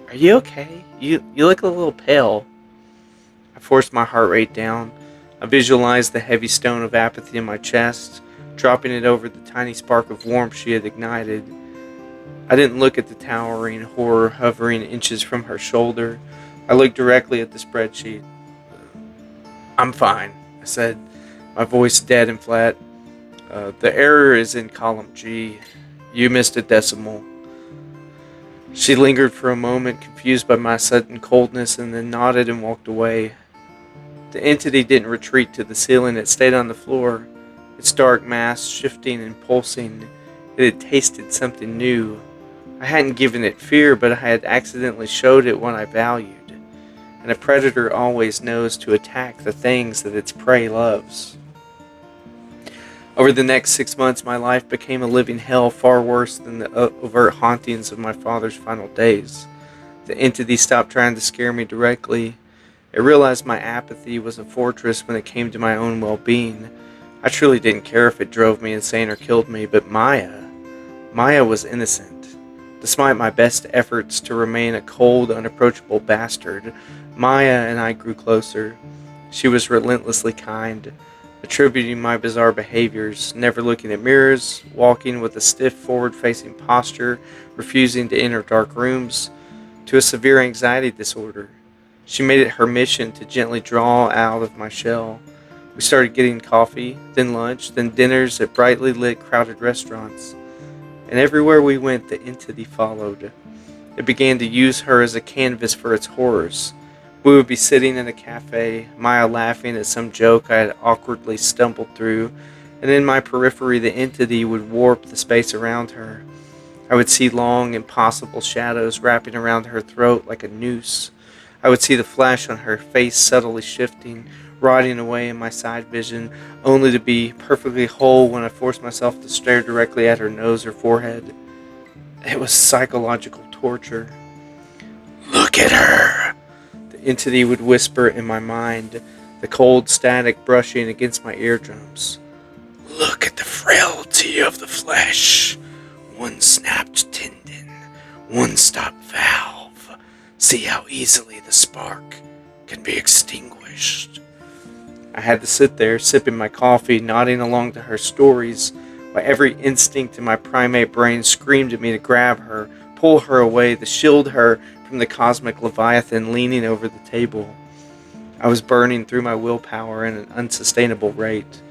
Are you okay? You look a little pale. I forced my heart rate down. I visualized the heavy stone of apathy in my chest, dropping it over the tiny spark of warmth she had ignited. I didn't look at the towering horror hovering inches from her shoulder. I looked directly at the spreadsheet. I'm fine, I said, my voice dead and flat. The error is in column G. You missed a decimal. She lingered for a moment, confused by my sudden coldness, and then nodded and walked away. The entity didn't retreat to the ceiling, it stayed on the floor, its dark mass shifting and pulsing. It had tasted something new. I hadn't given it fear, but I had accidentally showed it what I valued. And a predator always knows to attack the things that its prey loves. Over the next 6 months, my life became a living hell, far worse than the overt hauntings of my father's final days. The entity stopped trying to scare me directly. It realized my apathy was a fortress when it came to my own well-being. I truly didn't care if it drove me insane or killed me, but Maya was innocent. Despite my best efforts to remain a cold, unapproachable bastard, Maya and I grew closer. She was relentlessly kind, attributing my bizarre behaviors, never looking at mirrors, walking with a stiff forward-facing posture, refusing to enter dark rooms, to a severe anxiety disorder. She made it her mission to gently draw out of my shell. We started getting coffee, then lunch, then dinners at brightly lit, crowded restaurants. And everywhere we went, the entity followed. It began to use her as a canvas for its horrors. We would be sitting in a cafe, Maya laughing at some joke I had awkwardly stumbled through, and in my periphery the entity would warp the space around her. I would see long, impossible shadows wrapping around her throat like a noose. I would see the flesh on her face subtly shifting, rotting away in my side vision, only to be perfectly whole when I forced myself to stare directly at her nose or forehead. It was psychological torture. Look at her! The entity would whisper in my mind, the cold static brushing against my eardrums. Look at the frailty of the flesh. One snapped tendon, one stopped valve. See how easily the spark can be extinguished. I had to sit there, sipping my coffee, nodding along to her stories, while every instinct in my primate brain screamed at me to grab her, pull her away, to shield her from the cosmic leviathan leaning over the table. I was burning through my willpower at an unsustainable rate.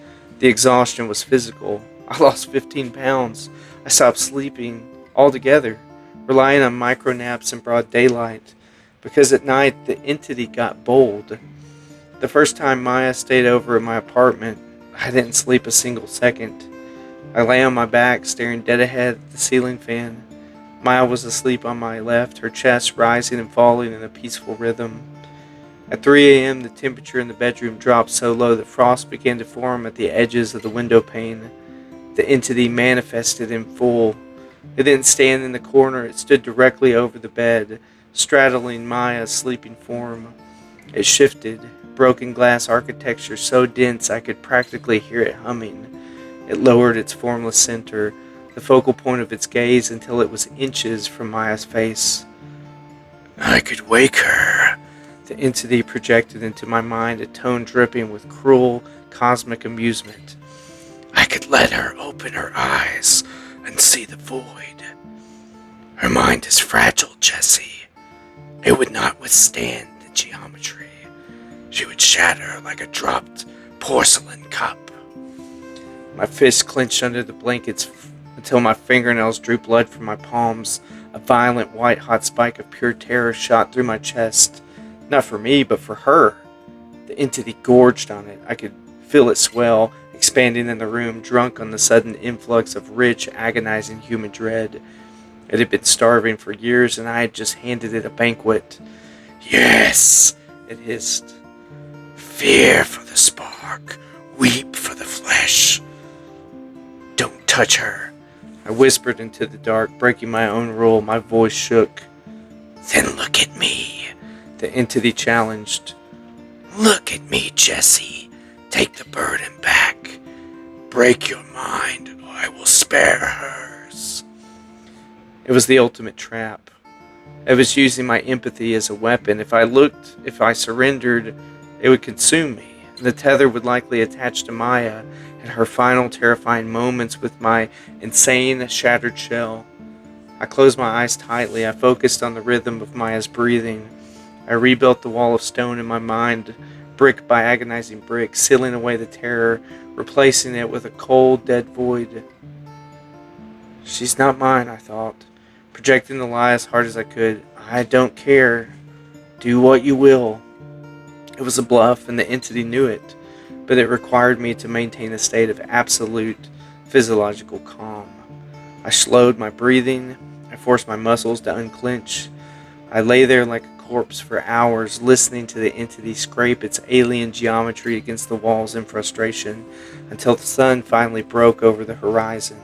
The exhaustion was physical. I lost 15 pounds. I stopped sleeping altogether, relying on micro naps in broad daylight, because at night the entity got bold. The first time Maya stayed over at my apartment, I didn't sleep a single second. I lay on my back, staring dead ahead at the ceiling fan. Maya was asleep on my left, her chest rising and falling in a peaceful rhythm. At 3 a.m., the temperature in the bedroom dropped so low that frost began to form at the edges of the window pane. The entity manifested in full. It didn't stand in the corner, it stood directly over the bed, straddling Maya's sleeping form. It shifted, broken glass architecture so dense I could practically hear it humming. It lowered its formless center, the focal point of its gaze, until it was inches from Maya's face. I could wake her, The entity projected into my mind a tone dripping with cruel, cosmic amusement. I could let her open her eyes and see the void. Her mind is fragile, Jesse. It would not withstand the geometry. She would shatter like a dropped porcelain cup. My fists clenched under the blankets until my fingernails drew blood from my palms. A violent white-hot spike of pure terror shot through my chest. Not for me, but for her. The entity gorged on it. I could feel it swell, expanding in the room, drunk on the sudden influx of rich, agonizing human dread. It had been starving for years, and I had just handed it a banquet. Yes, it hissed. Fear for the spark, weep for the flesh. Don't touch her, I whispered into the dark, breaking my own rule. My voice shook. Then look at me, the entity challenged. Look at me, Jesse. Take the burden back. Break your mind, or I will spare hers. It was the ultimate trap. I was using my empathy as a weapon. If I surrendered, it would consume me. The tether would likely attach to Maya at her final terrifying moments with my insane, shattered shell. I closed my eyes tightly. I focused on the rhythm of Maya's breathing. I rebuilt the wall of stone in my mind, brick by agonizing brick, sealing away the terror, replacing it with a cold, dead void. She's not mine, I thought, projecting the lie as hard as I could. I don't care. Do what you will. It was a bluff, and the entity knew it, but it required me to maintain a state of absolute physiological calm. I slowed my breathing. I forced my muscles to unclench. I lay there like a corpse for hours, listening to the entity scrape its alien geometry against the walls in frustration, until the sun finally broke over the horizon.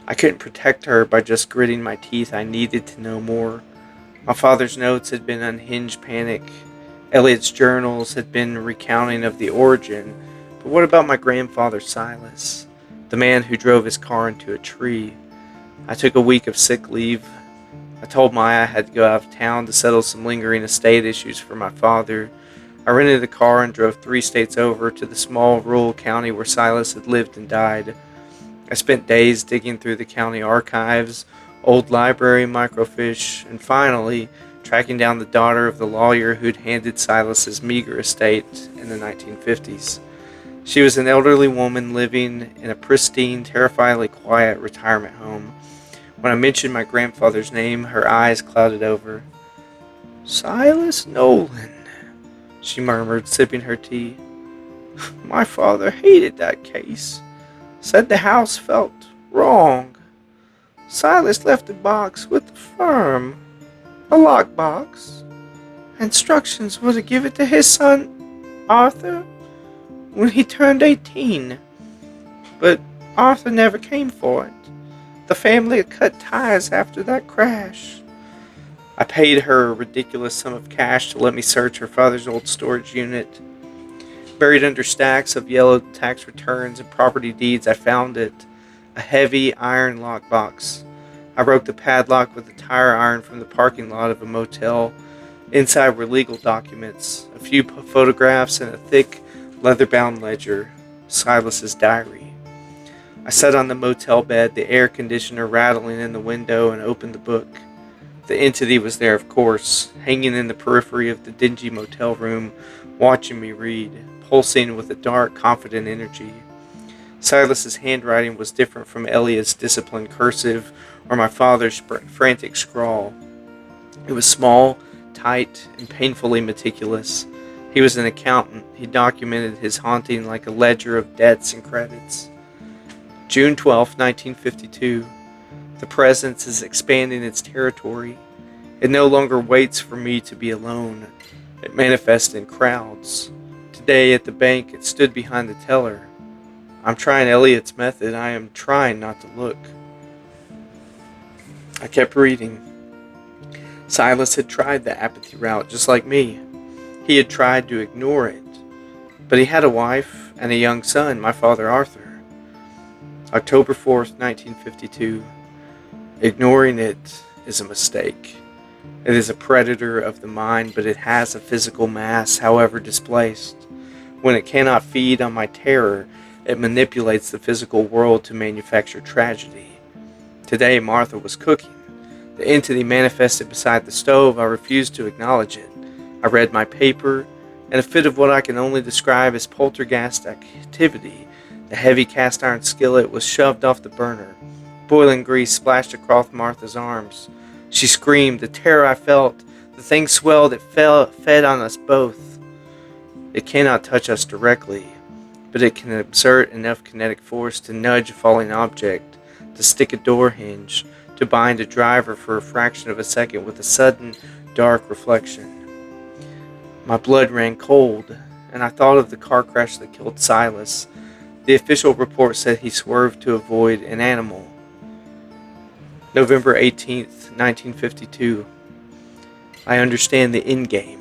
I couldn't protect her by just gritting my teeth. I needed to know more. My father's notes had been unhinged panic. Elliot's journals had been recounting of the origin. But what about my grandfather Silas, the man who drove his car into a tree? I took a week of sick leave. I told Maya I had to go out of town to settle some lingering estate issues for my father. I rented a car and drove 3 states over to the small rural county where Silas had lived and died. I spent days digging through the county archives, old library microfiche, and finally tracking down the daughter of the lawyer who'd handed Silas's meager estate in the 1950s. She was an elderly woman living in a pristine, terrifyingly quiet retirement home. When I mentioned my grandfather's name, her eyes clouded over. Silas Nolan, she murmured, sipping her tea. My father hated that case. Said the house felt wrong. Silas left a box with the firm. A lockbox. Instructions were to give it to his son, Arthur, when he turned 18. But Arthur never came for it. The family had cut ties after that crash. I paid her a ridiculous sum of cash to let me search her father's old storage unit. Buried under stacks of yellowed tax returns and property deeds, I found it. A heavy iron lockbox. I broke the padlock with a tire iron from the parking lot of a motel. Inside were legal documents, a few photographs, and a thick, leather-bound ledger, Silas's diary. I sat on the motel bed, the air conditioner rattling in the window, and opened the book. The entity was there, of course, hanging in the periphery of the dingy motel room, watching me read, pulsing with a dark, confident energy. Silas's handwriting was different from Elliot's disciplined cursive or my father's frantic scrawl. It was small, tight, and painfully meticulous. He was an accountant. He documented his haunting like a ledger of debts and credits. June 12, 1952. The presence is expanding its territory. It no longer waits for me to be alone. It manifests in crowds. Today at the bank, it stood behind the teller. I'm trying Elliot's method. I am trying not to look. I kept reading. Silas had tried the apathy route just like me. He had tried to ignore it. But he had a wife and a young son, my father Arthur. October 4th, 1952. Ignoring it is a mistake. It is a predator of the mind, but it has a physical mass, however displaced. When it cannot feed on my terror, it manipulates the physical world to manufacture tragedy. Today, Martha was cooking. The entity manifested beside the stove. I refused to acknowledge it. I read my paper. In a fit of what I can only describe as poltergeist activity, the heavy cast iron skillet was shoved off the burner. Boiling grease splashed across Martha's arms. She screamed. The terror I felt, the thing swelled, it fed on us both. It cannot touch us directly, but it can exert enough kinetic force to nudge a falling object, to stick a door hinge, to bind a driver for a fraction of a second with a sudden, dark reflection. My blood ran cold, and I thought of the car crash that killed Silas. The official report said he swerved to avoid an animal. November 18th, 1952. I understand the endgame.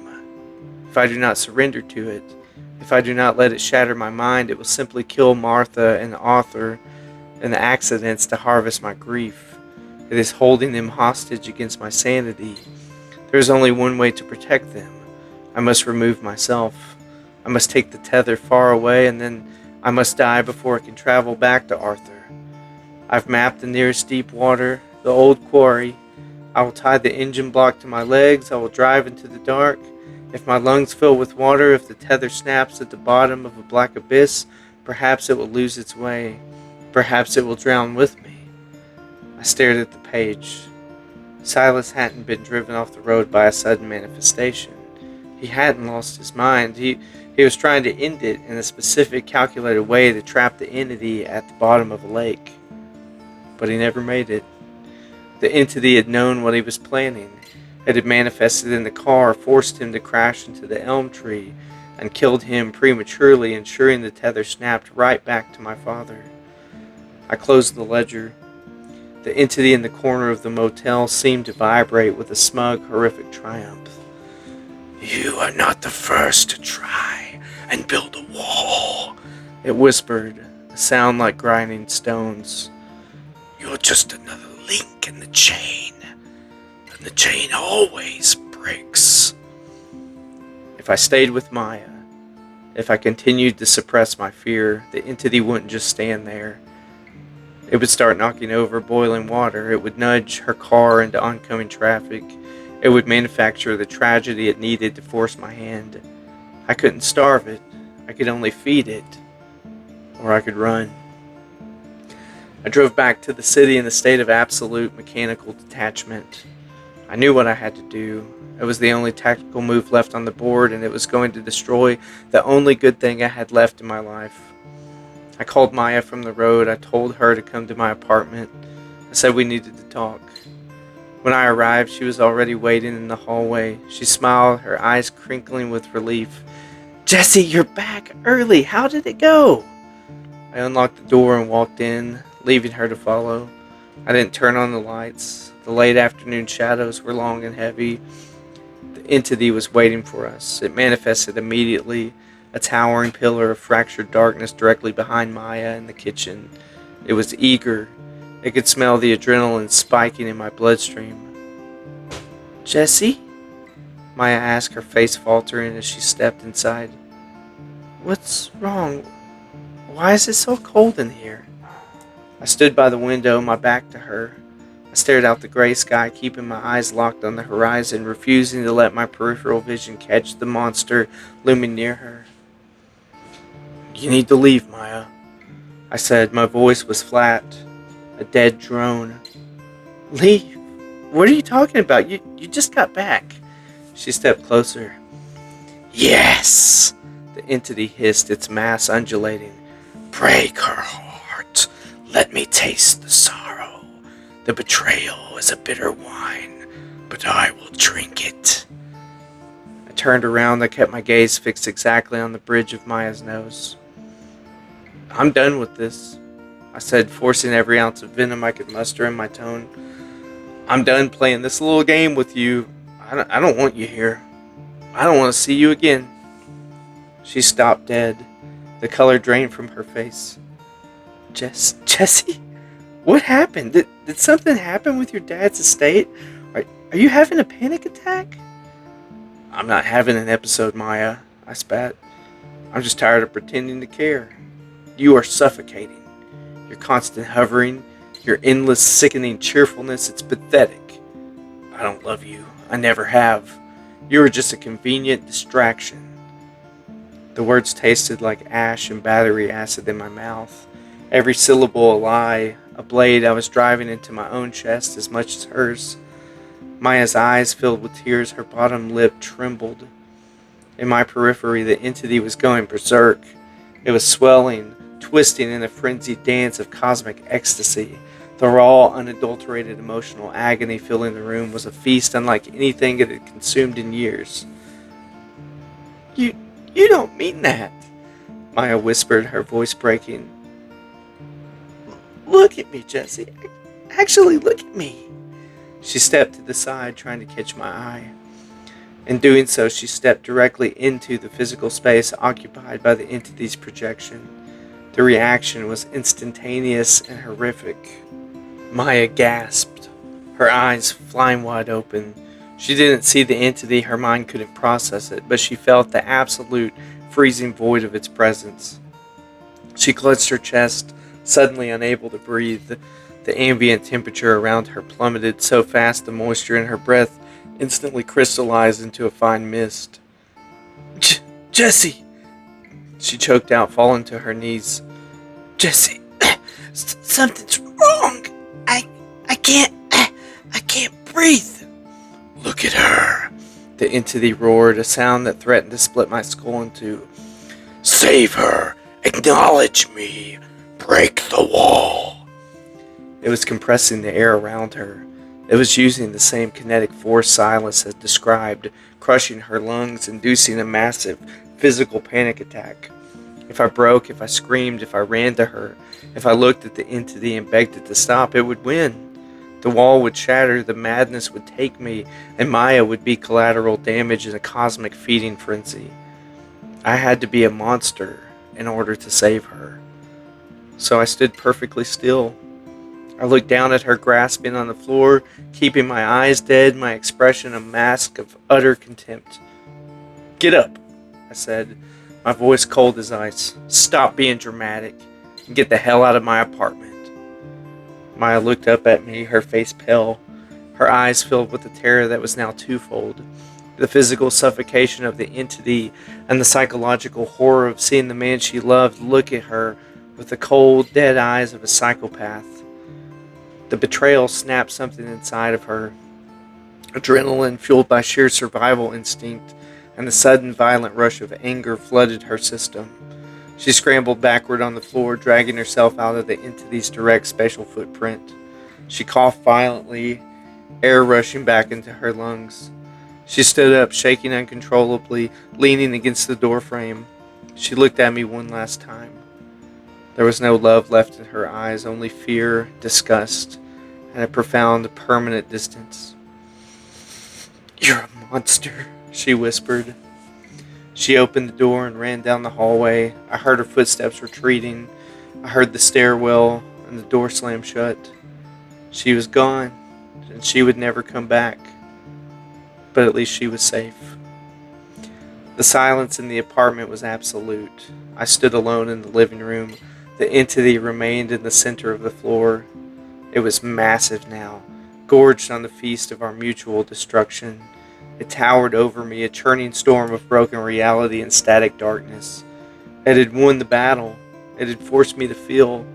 If I do not surrender to it, if I do not let it shatter my mind, it will simply kill Martha and the author and the accidents to harvest my grief. It is holding them hostage against my sanity. There is only one way to protect them. I must remove myself. I must take the tether far away, and then I must die before it can travel back to Arthur. I've mapped the nearest deep water, the old quarry. I will tie the engine block to my legs. I will drive into the dark. If my lungs fill with water, if the tether snaps at the bottom of a black abyss, perhaps it will lose its way. Perhaps it will drown with me. I stared at the page. Silas hadn't been driven off the road by a sudden manifestation. He hadn't lost his mind. He was trying to end it in a specific, calculated way to trap the entity at the bottom of a lake. But he never made it. The entity had known what he was planning. It had manifested in the car, forced him to crash into the elm tree, and killed him prematurely, ensuring the tether snapped right back to my father. I closed the ledger. The entity in the corner of the motel seemed to vibrate with a smug, horrific triumph. "You are not the first to try and build a wall," it whispered, a sound like grinding stones. "You're just another link in the chain, and the chain always breaks." If I stayed with Maya, if I continued to suppress my fear, the entity wouldn't just stand there. It would start knocking over boiling water. It would nudge her car into oncoming traffic. It would manufacture the tragedy it needed to force my hand. I couldn't starve it. I could only feed it. Or I could run. I drove back to the city in a state of absolute mechanical detachment. I knew what I had to do. It was the only tactical move left on the board, and it was going to destroy the only good thing I had left in my life. I called Maya from the road. I told her to come to my apartment. I said we needed to talk. When I arrived, she was already waiting in the hallway. She smiled, her eyes crinkling with relief. "Jesse, you're back early. How did it go?" I unlocked the door and walked in, leaving her to follow. I didn't turn on the lights. The late afternoon shadows were long and heavy. The entity was waiting for us. It manifested immediately, a towering pillar of fractured darkness directly behind Maya in the kitchen. It was eager. I could smell the adrenaline spiking in my bloodstream. "Jesse?" Maya asked, her face faltering as she stepped inside. "What's wrong? Why is it so cold in here?" I stood by the window, my back to her. I stared out the gray sky, keeping my eyes locked on the horizon, refusing to let my peripheral vision catch the monster looming near her. "You need to leave, Maya," I said. My voice was flat, a dead drone. "Leave? What are you talking about? You just got back." She stepped closer. "Yes," the entity hissed, its mass undulating. "Break her heart. Let me taste the sorrow. The betrayal is a bitter wine, but I will drink it." I turned around. I kept my gaze fixed exactly on the bridge of Maya's nose. "I'm done with this," I said, forcing every ounce of venom I could muster in my tone. "I'm done playing this little game with you. I don't want you here. I don't want to see you again." She stopped dead. The color drained from her face. Jesse? What happened? Did something happen with your dad's estate? Are you having a panic attack? I'm not having an episode, Maya, I spat. I'm just tired of pretending to care. You are suffocating. Your constant hovering, your endless sickening cheerfulness, it's pathetic. I don't love you. I never have. You are just a convenient distraction. The words tasted like ash and battery acid in my mouth. Every syllable a lie, a blade I was driving into my own chest as much as hers. Maya's eyes filled with tears, her bottom lip trembled. In my periphery, the entity was going berserk. It was swelling, twisting in a frenzied dance of cosmic ecstasy. The raw, unadulterated emotional agony filling the room was a feast unlike anything it had consumed in years. You don't mean that, Maya whispered, her voice breaking. Look at me, Jesse. Actually, look at me. She stepped to the side, trying to catch my eye. In doing so, she stepped directly into the physical space occupied by the entity's projection. The reaction was instantaneous and horrific. Maya gasped, her eyes flying wide open. She didn't see the entity, her mind couldn't process it, but she felt the absolute freezing void of its presence. She clutched her chest, suddenly unable to breathe. The ambient temperature around her plummeted so fast the moisture in her breath instantly crystallized into a fine mist. Jesse! She choked out, falling to her knees. Jesse, something's wrong. I can't breathe. Look at her. The entity roared, a sound that threatened to split my skull in two. Save her. Acknowledge me. Break the wall. It was compressing the air around her. It was using the same kinetic force Silas had described, crushing her lungs, inducing a massive physical panic attack. If I broke, if I screamed, if I ran to her, if I looked at the entity and begged it to stop, it would win. The wall would shatter, the madness would take me, and Maya would be collateral damage in a cosmic feeding frenzy. I had to be a monster in order to save her. So I stood perfectly still. I looked down at her grasping on the floor, keeping my eyes dead, my expression a mask of utter contempt. Get up, I said, my voice cold as ice. Stop being dramatic and get the hell out of my apartment. Maya looked up at me, her face pale, her eyes filled with a terror that was now twofold. The physical suffocation of the entity and the psychological horror of seeing the man she loved look at her with the cold, dead eyes of a psychopath. The betrayal snapped something inside of her. Adrenaline fueled by sheer survival instinct and the sudden violent rush of anger flooded her system. She scrambled backward on the floor, dragging herself out of the entity's direct spatial footprint. She coughed violently, air rushing back into her lungs. She stood up, shaking uncontrollably, leaning against the doorframe. She looked at me one last time. There was no love left in her eyes, only fear, disgust, and a profound, permanent distance. You're a monster, she whispered. She opened the door and ran down the hallway. I heard her footsteps retreating. I heard the stairwell and the door slam shut. She was gone, and she would never come back. But at least she was safe. The silence in the apartment was absolute. I stood alone in the living room. The entity remained in the center of the floor. It was massive now, gorged on the feast of our mutual destruction. It towered over me, a churning storm of broken reality and static darkness. It had won the battle. It had forced me to feel.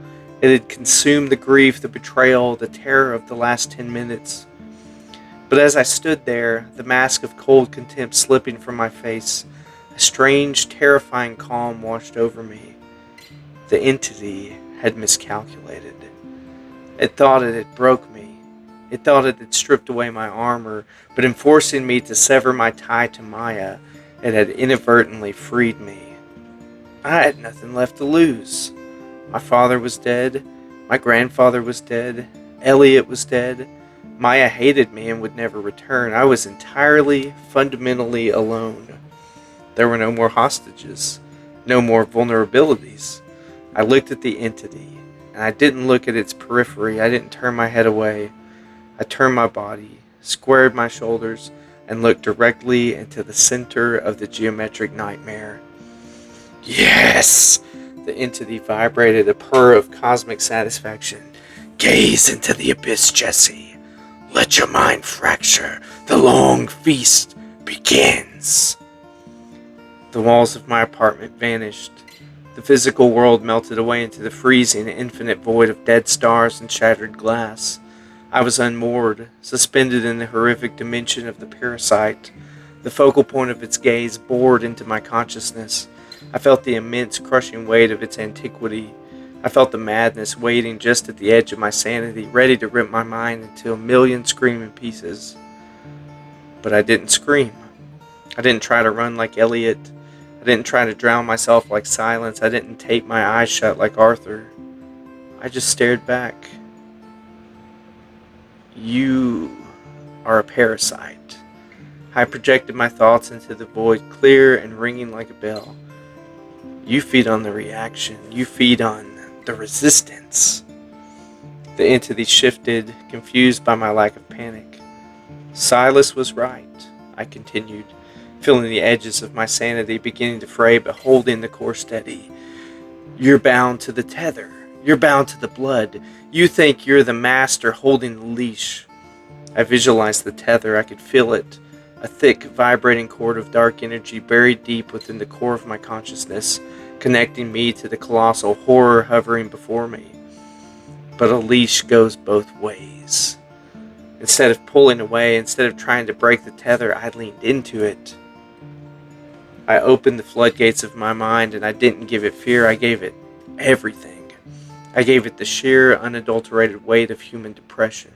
It had consumed the grief, the betrayal, the terror of the last 10 minutes. But as I stood there, the mask of cold contempt slipping from my face, a strange, terrifying calm washed over me. The entity had miscalculated. It thought it had broke me. It thought it had stripped away my armor, but in forcing me to sever my tie to Maya, it had inadvertently freed me. I had nothing left to lose. My father was dead. My grandfather was dead. Elliot was dead. Maya hated me and would never return. I was entirely, fundamentally alone. There were no more hostages. No more vulnerabilities. I looked at the entity, and I didn't look at its periphery. I didn't turn my head away. I turned my body, squared my shoulders, and looked directly into the center of the geometric nightmare. Yes! The entity vibrated a purr of cosmic satisfaction. Gaze into the abyss, Jesse. Let your mind fracture. The long feast begins. The walls of my apartment vanished. The physical world melted away into the freezing, infinite void of dead stars and shattered glass. I was unmoored, suspended in the horrific dimension of the parasite. The focal point of its gaze bored into my consciousness. I felt the immense, crushing weight of its antiquity. I felt the madness waiting just at the edge of my sanity, ready to rip my mind into a million screaming pieces. But I didn't scream. I didn't try to run like Elliot. I didn't try to drown myself like Silence. I didn't tape my eyes shut like Arthur. I just stared back. You are a parasite. I projected my thoughts into the void, clear and ringing like a bell. You feed on the reaction. You feed on the resistance. The entity shifted, confused by my lack of panic. Silas was right, I continued, feeling the edges of my sanity beginning to fray but holding the core steady. You're bound to the tether. You're bound to the blood. You think you're the master holding the leash. I visualized the tether. I could feel it. A thick, vibrating cord of dark energy buried deep within the core of my consciousness, connecting me to the colossal horror hovering before me. But a leash goes both ways. Instead of pulling away, instead of trying to break the tether, I leaned into it. I opened the floodgates of my mind, and I didn't give it fear. I gave it everything. I gave it the sheer, unadulterated weight of human depression.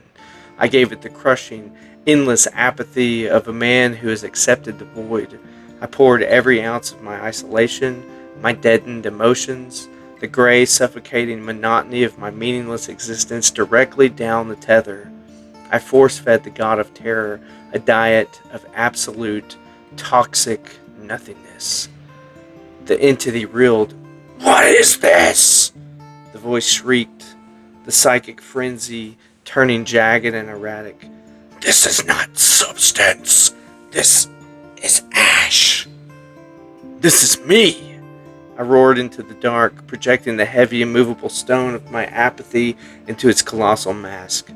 I gave it the crushing, endless apathy of a man who has accepted the void. I poured every ounce of my isolation, my deadened emotions, the gray, suffocating monotony of my meaningless existence directly down the tether. I force-fed the god of terror a diet of absolute, toxic nothingness. The entity reeled. What is this? The voice shrieked, the psychic frenzy turning jagged and erratic. This is not substance. This is ash. This is me. I roared into the dark, projecting the heavy, immovable stone of my apathy into its colossal mask.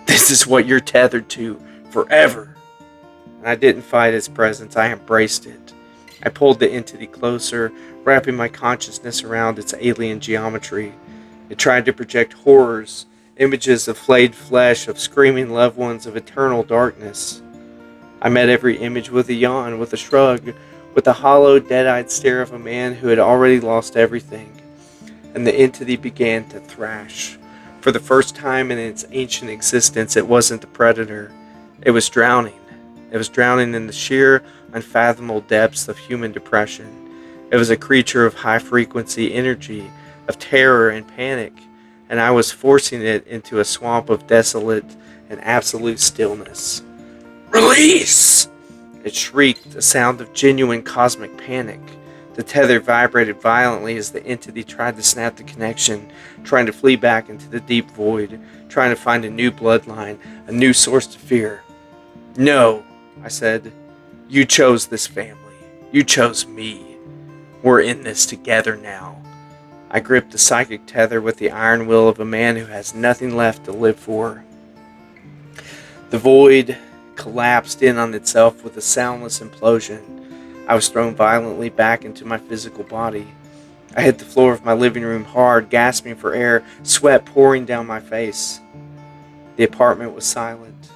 This is what you're tethered to forever. And I didn't fight its presence. I embraced it. I pulled the entity closer, wrapping my consciousness around its alien geometry. It tried to project horrors, images of flayed flesh, of screaming loved ones, of eternal darkness. I met every image with a yawn, with a shrug, with the hollow, dead-eyed stare of a man who had already lost everything. And the entity began to thrash. For the first time in its ancient existence, it wasn't the predator. It was drowning. It was drowning in the sheer, unfathomable depths of human depression. It was a creature of high-frequency energy, of terror and panic, and I was forcing it into a swamp of desolate and absolute stillness. Release! It shrieked, a sound of genuine cosmic panic. The tether vibrated violently as the entity tried to snap the connection, trying to flee back into the deep void, trying to find a new bloodline, a new source to fear. No, I said. You chose this family. You chose me. We're in this together now. I gripped the psychic tether with the iron will of a man who has nothing left to live for. The void collapsed in on itself with a soundless implosion. I was thrown violently back into my physical body. I hit the floor of my living room hard, gasping for air, sweat pouring down my face. The apartment was silent.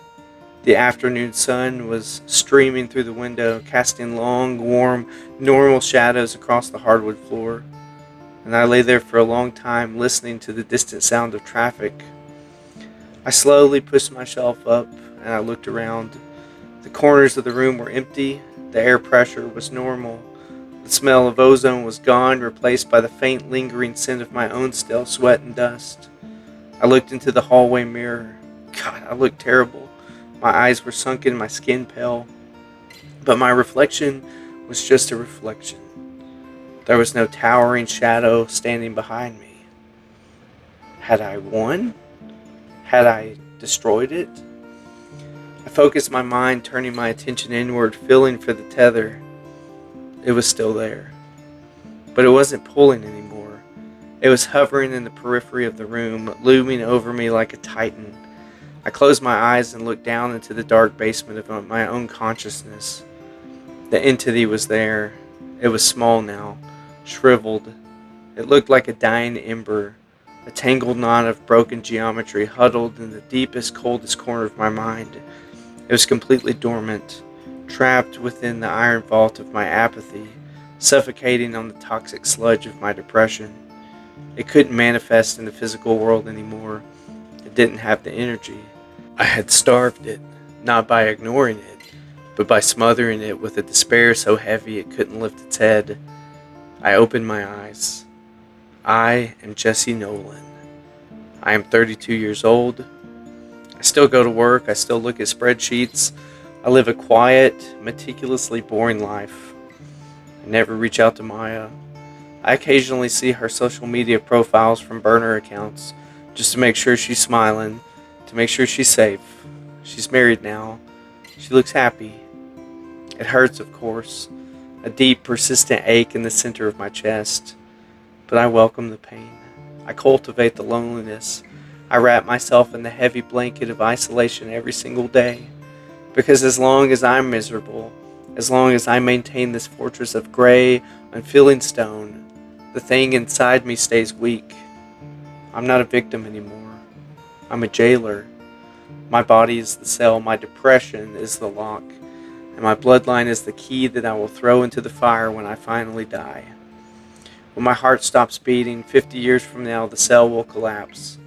The afternoon sun was streaming through the window, casting long, warm, normal shadows across the hardwood floor. And I lay there for a long time, listening to the distant sound of traffic. I slowly pushed myself up, and I looked around. The corners of the room were empty. The air pressure was normal. The smell of ozone was gone, replaced by the faint, lingering scent of my own stale sweat and dust. I looked into the hallway mirror. God, I looked terrible. My eyes were sunken, my skin pale. But my reflection was just a reflection. There was no towering shadow standing behind me. Had I won? Had I destroyed it? I focused my mind, turning my attention inward, feeling for the tether. It was still there, but it wasn't pulling anymore. It was hovering in the periphery of the room, looming over me like a titan. I closed my eyes and looked down into the dark basement of my own consciousness. The entity was there. It was small now, shriveled. It looked like a dying ember, a tangled knot of broken geometry huddled in the deepest, coldest corner of my mind. It was completely dormant, trapped within the iron vault of my apathy, suffocating on the toxic sludge of my depression. It couldn't manifest in the physical world anymore. It didn't have the energy. I had starved it, not by ignoring it, but by smothering it with a despair so heavy it couldn't lift its head. I opened my eyes. I am Jesse Nolan. I am 32 years old. I still go to work. I still look at spreadsheets. I live a quiet, meticulously boring life. I never reach out to Maya. I occasionally see her social media profiles from burner accounts just to make sure she's smiling, to make sure she's safe. She's married now. She looks happy. It hurts, of course, a deep, persistent ache in the center of my chest. But I welcome the pain. I cultivate the loneliness. I wrap myself in the heavy blanket of isolation every single day. Because as long as I'm miserable, as long as I maintain this fortress of gray, unfeeling stone, the thing inside me stays weak. I'm not a victim anymore. I'm a jailer. My body is the cell, my depression is the lock, and my bloodline is the key that I will throw into the fire when I finally die. When my heart stops beating, 50 years from now, the cell will collapse.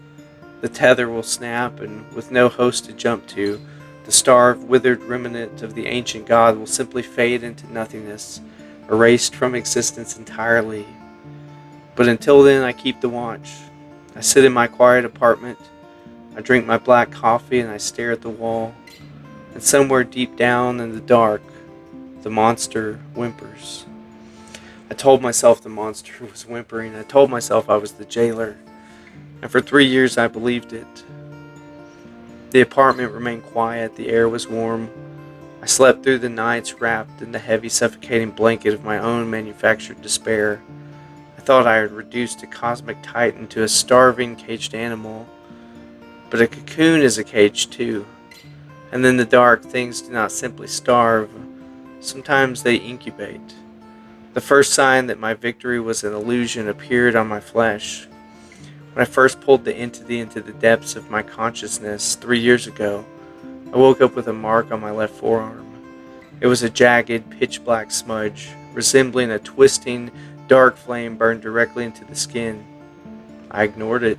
The tether will snap, and with no host to jump to, the starved, withered remnant of the ancient god will simply fade into nothingness, erased from existence entirely. But until then, I keep the watch. I sit in my quiet apartment, I drink my black coffee, and I stare at the wall. And somewhere deep down in the dark, the monster whimpers. I told myself the monster was whimpering. I told myself I was the jailer. And for 3 years I believed it. The apartment remained quiet. The air was warm. I slept through the nights wrapped in the heavy, suffocating blanket of my own manufactured despair. I thought I had reduced a cosmic titan to a starving, caged animal. But a cocoon is a cage too. And in the dark, things do not simply starve. Sometimes they incubate. The first sign that my victory was an illusion appeared on my flesh. When I first pulled the entity into the depths of my consciousness 3 years ago, I woke up with a mark on my left forearm. It was a jagged, pitch-black smudge, resembling a twisting, dark flame burned directly into the skin. I ignored it.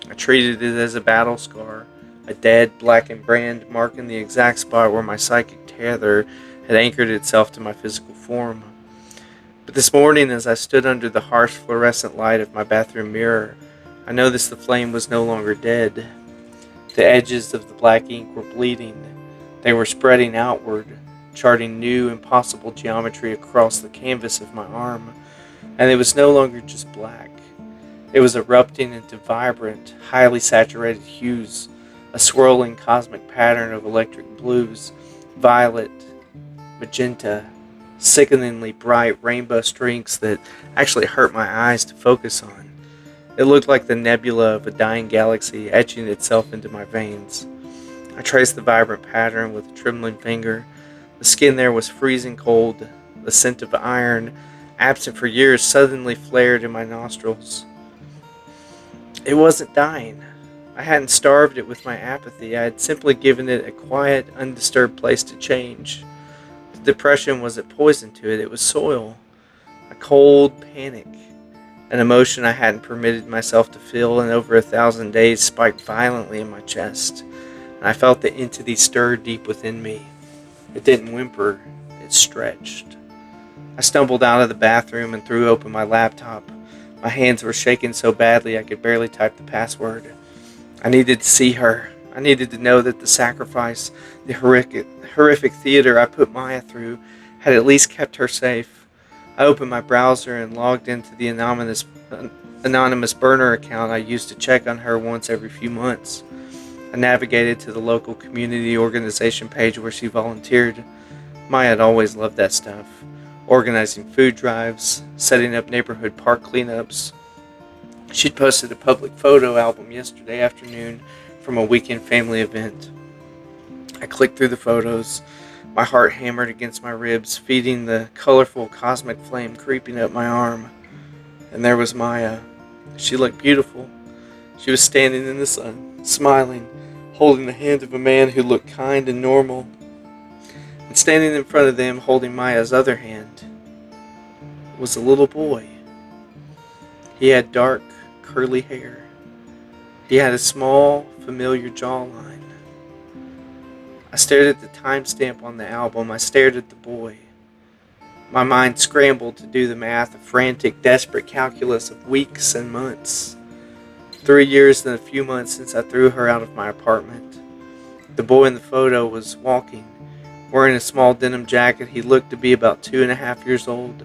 I treated it as a battle scar, a dead, blackened brand marking the exact spot where my psychic tether had anchored itself to my physical form. But this morning, as I stood under the harsh fluorescent light of my bathroom mirror, I noticed the flame was no longer dead. The edges of the black ink were bleeding. They were spreading outward, charting new, impossible geometry across the canvas of my arm. And it was no longer just black. It was erupting into vibrant, highly saturated hues, a swirling cosmic pattern of electric blues, violet, magenta, sickeningly bright rainbow streaks that actually hurt my eyes to focus on. It looked like the nebula of a dying galaxy etching itself into my veins. I traced the vibrant pattern with a trembling finger. The skin there was freezing cold. The scent of iron, absent for years, suddenly flared in my nostrils. It wasn't dying. I hadn't starved it with my apathy. I had simply given it a quiet, undisturbed place to change. The depression wasn't poison to it. It was soil. A cold panic. An emotion I hadn't permitted myself to feel in over 1,000 days spiked violently in my chest. And I felt the entity stir deep within me. It didn't whimper. It stretched. I stumbled out of the bathroom and threw open my laptop. My hands were shaking so badly I could barely type the password. I needed to see her. I needed to know that the sacrifice, the horrific theater I put Maya through, had at least kept her safe. I opened my browser and logged into the anonymous burner account I used to check on her once every few months. I navigated to the local community organization page where she volunteered. Maya had always loved that stuff. Organizing food drives, setting up neighborhood park cleanups. She'd posted a public photo album yesterday afternoon from a weekend family event. I clicked through the photos, my heart hammered against my ribs, feeding the colorful cosmic flame creeping up my arm. And there was Maya. She looked beautiful. She was standing in the sun, smiling, holding the hand of a man who looked kind and normal. And standing in front of them, holding Maya's other hand, was a little boy. He had dark, curly hair. He had a small, familiar jawline. I stared at the timestamp on the album. I stared at the boy. My mind scrambled to do the math, a frantic, desperate calculus of weeks and months. 3 years and a few months since I threw her out of my apartment. The boy in the photo was walking, wearing a small denim jacket. He looked to be about 2.5 years old.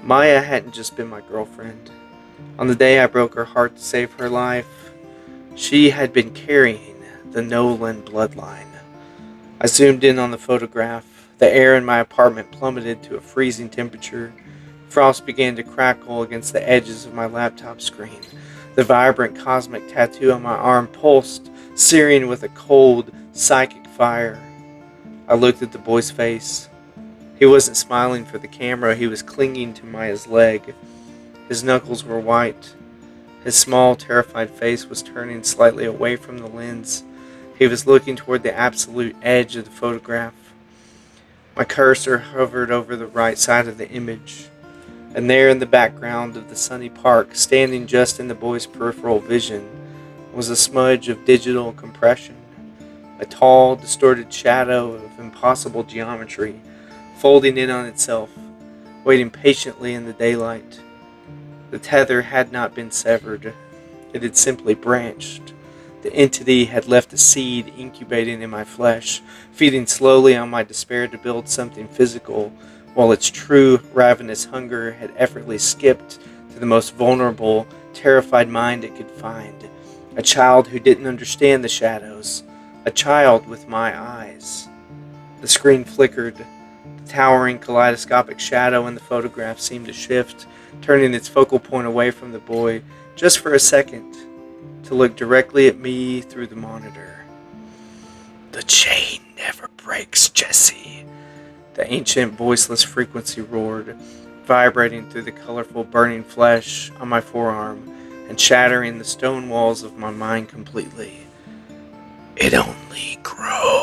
Maya hadn't just been my girlfriend. On the day I broke her heart to save her life, she had been carrying the Nolan bloodline. I zoomed in on the photograph. The air in my apartment plummeted to a freezing temperature. Frost began to crackle against the edges of my laptop screen. The vibrant cosmic tattoo on my arm pulsed, searing with a cold, psychic fire. I looked at the boy's face. He wasn't smiling for the camera. He was clinging to Maya's leg. His knuckles were white. His small, terrified face was turning slightly away from the lens. He was looking toward the absolute edge of the photograph. My cursor hovered over the right side of the image, and there in the background of the sunny park, standing just in the boy's peripheral vision, was a smudge of digital compression, a tall, distorted shadow of impossible geometry, folding in on itself, waiting patiently in the daylight. The tether had not been severed. It had simply branched. The entity had left a seed incubating in my flesh, feeding slowly on my despair to build something physical, while its true ravenous hunger had effortlessly skipped to the most vulnerable, terrified mind it could find. A child who didn't understand the shadows. A child with my eyes. The screen flickered. The towering kaleidoscopic shadow in the photograph seemed to shift, turning its focal point away from the boy, just for a second, to look directly at me through the monitor. "The chain never breaks, Jesse," the ancient voiceless frequency roared, vibrating through the colorful burning flesh on my forearm and shattering the stone walls of my mind completely. "It only grows."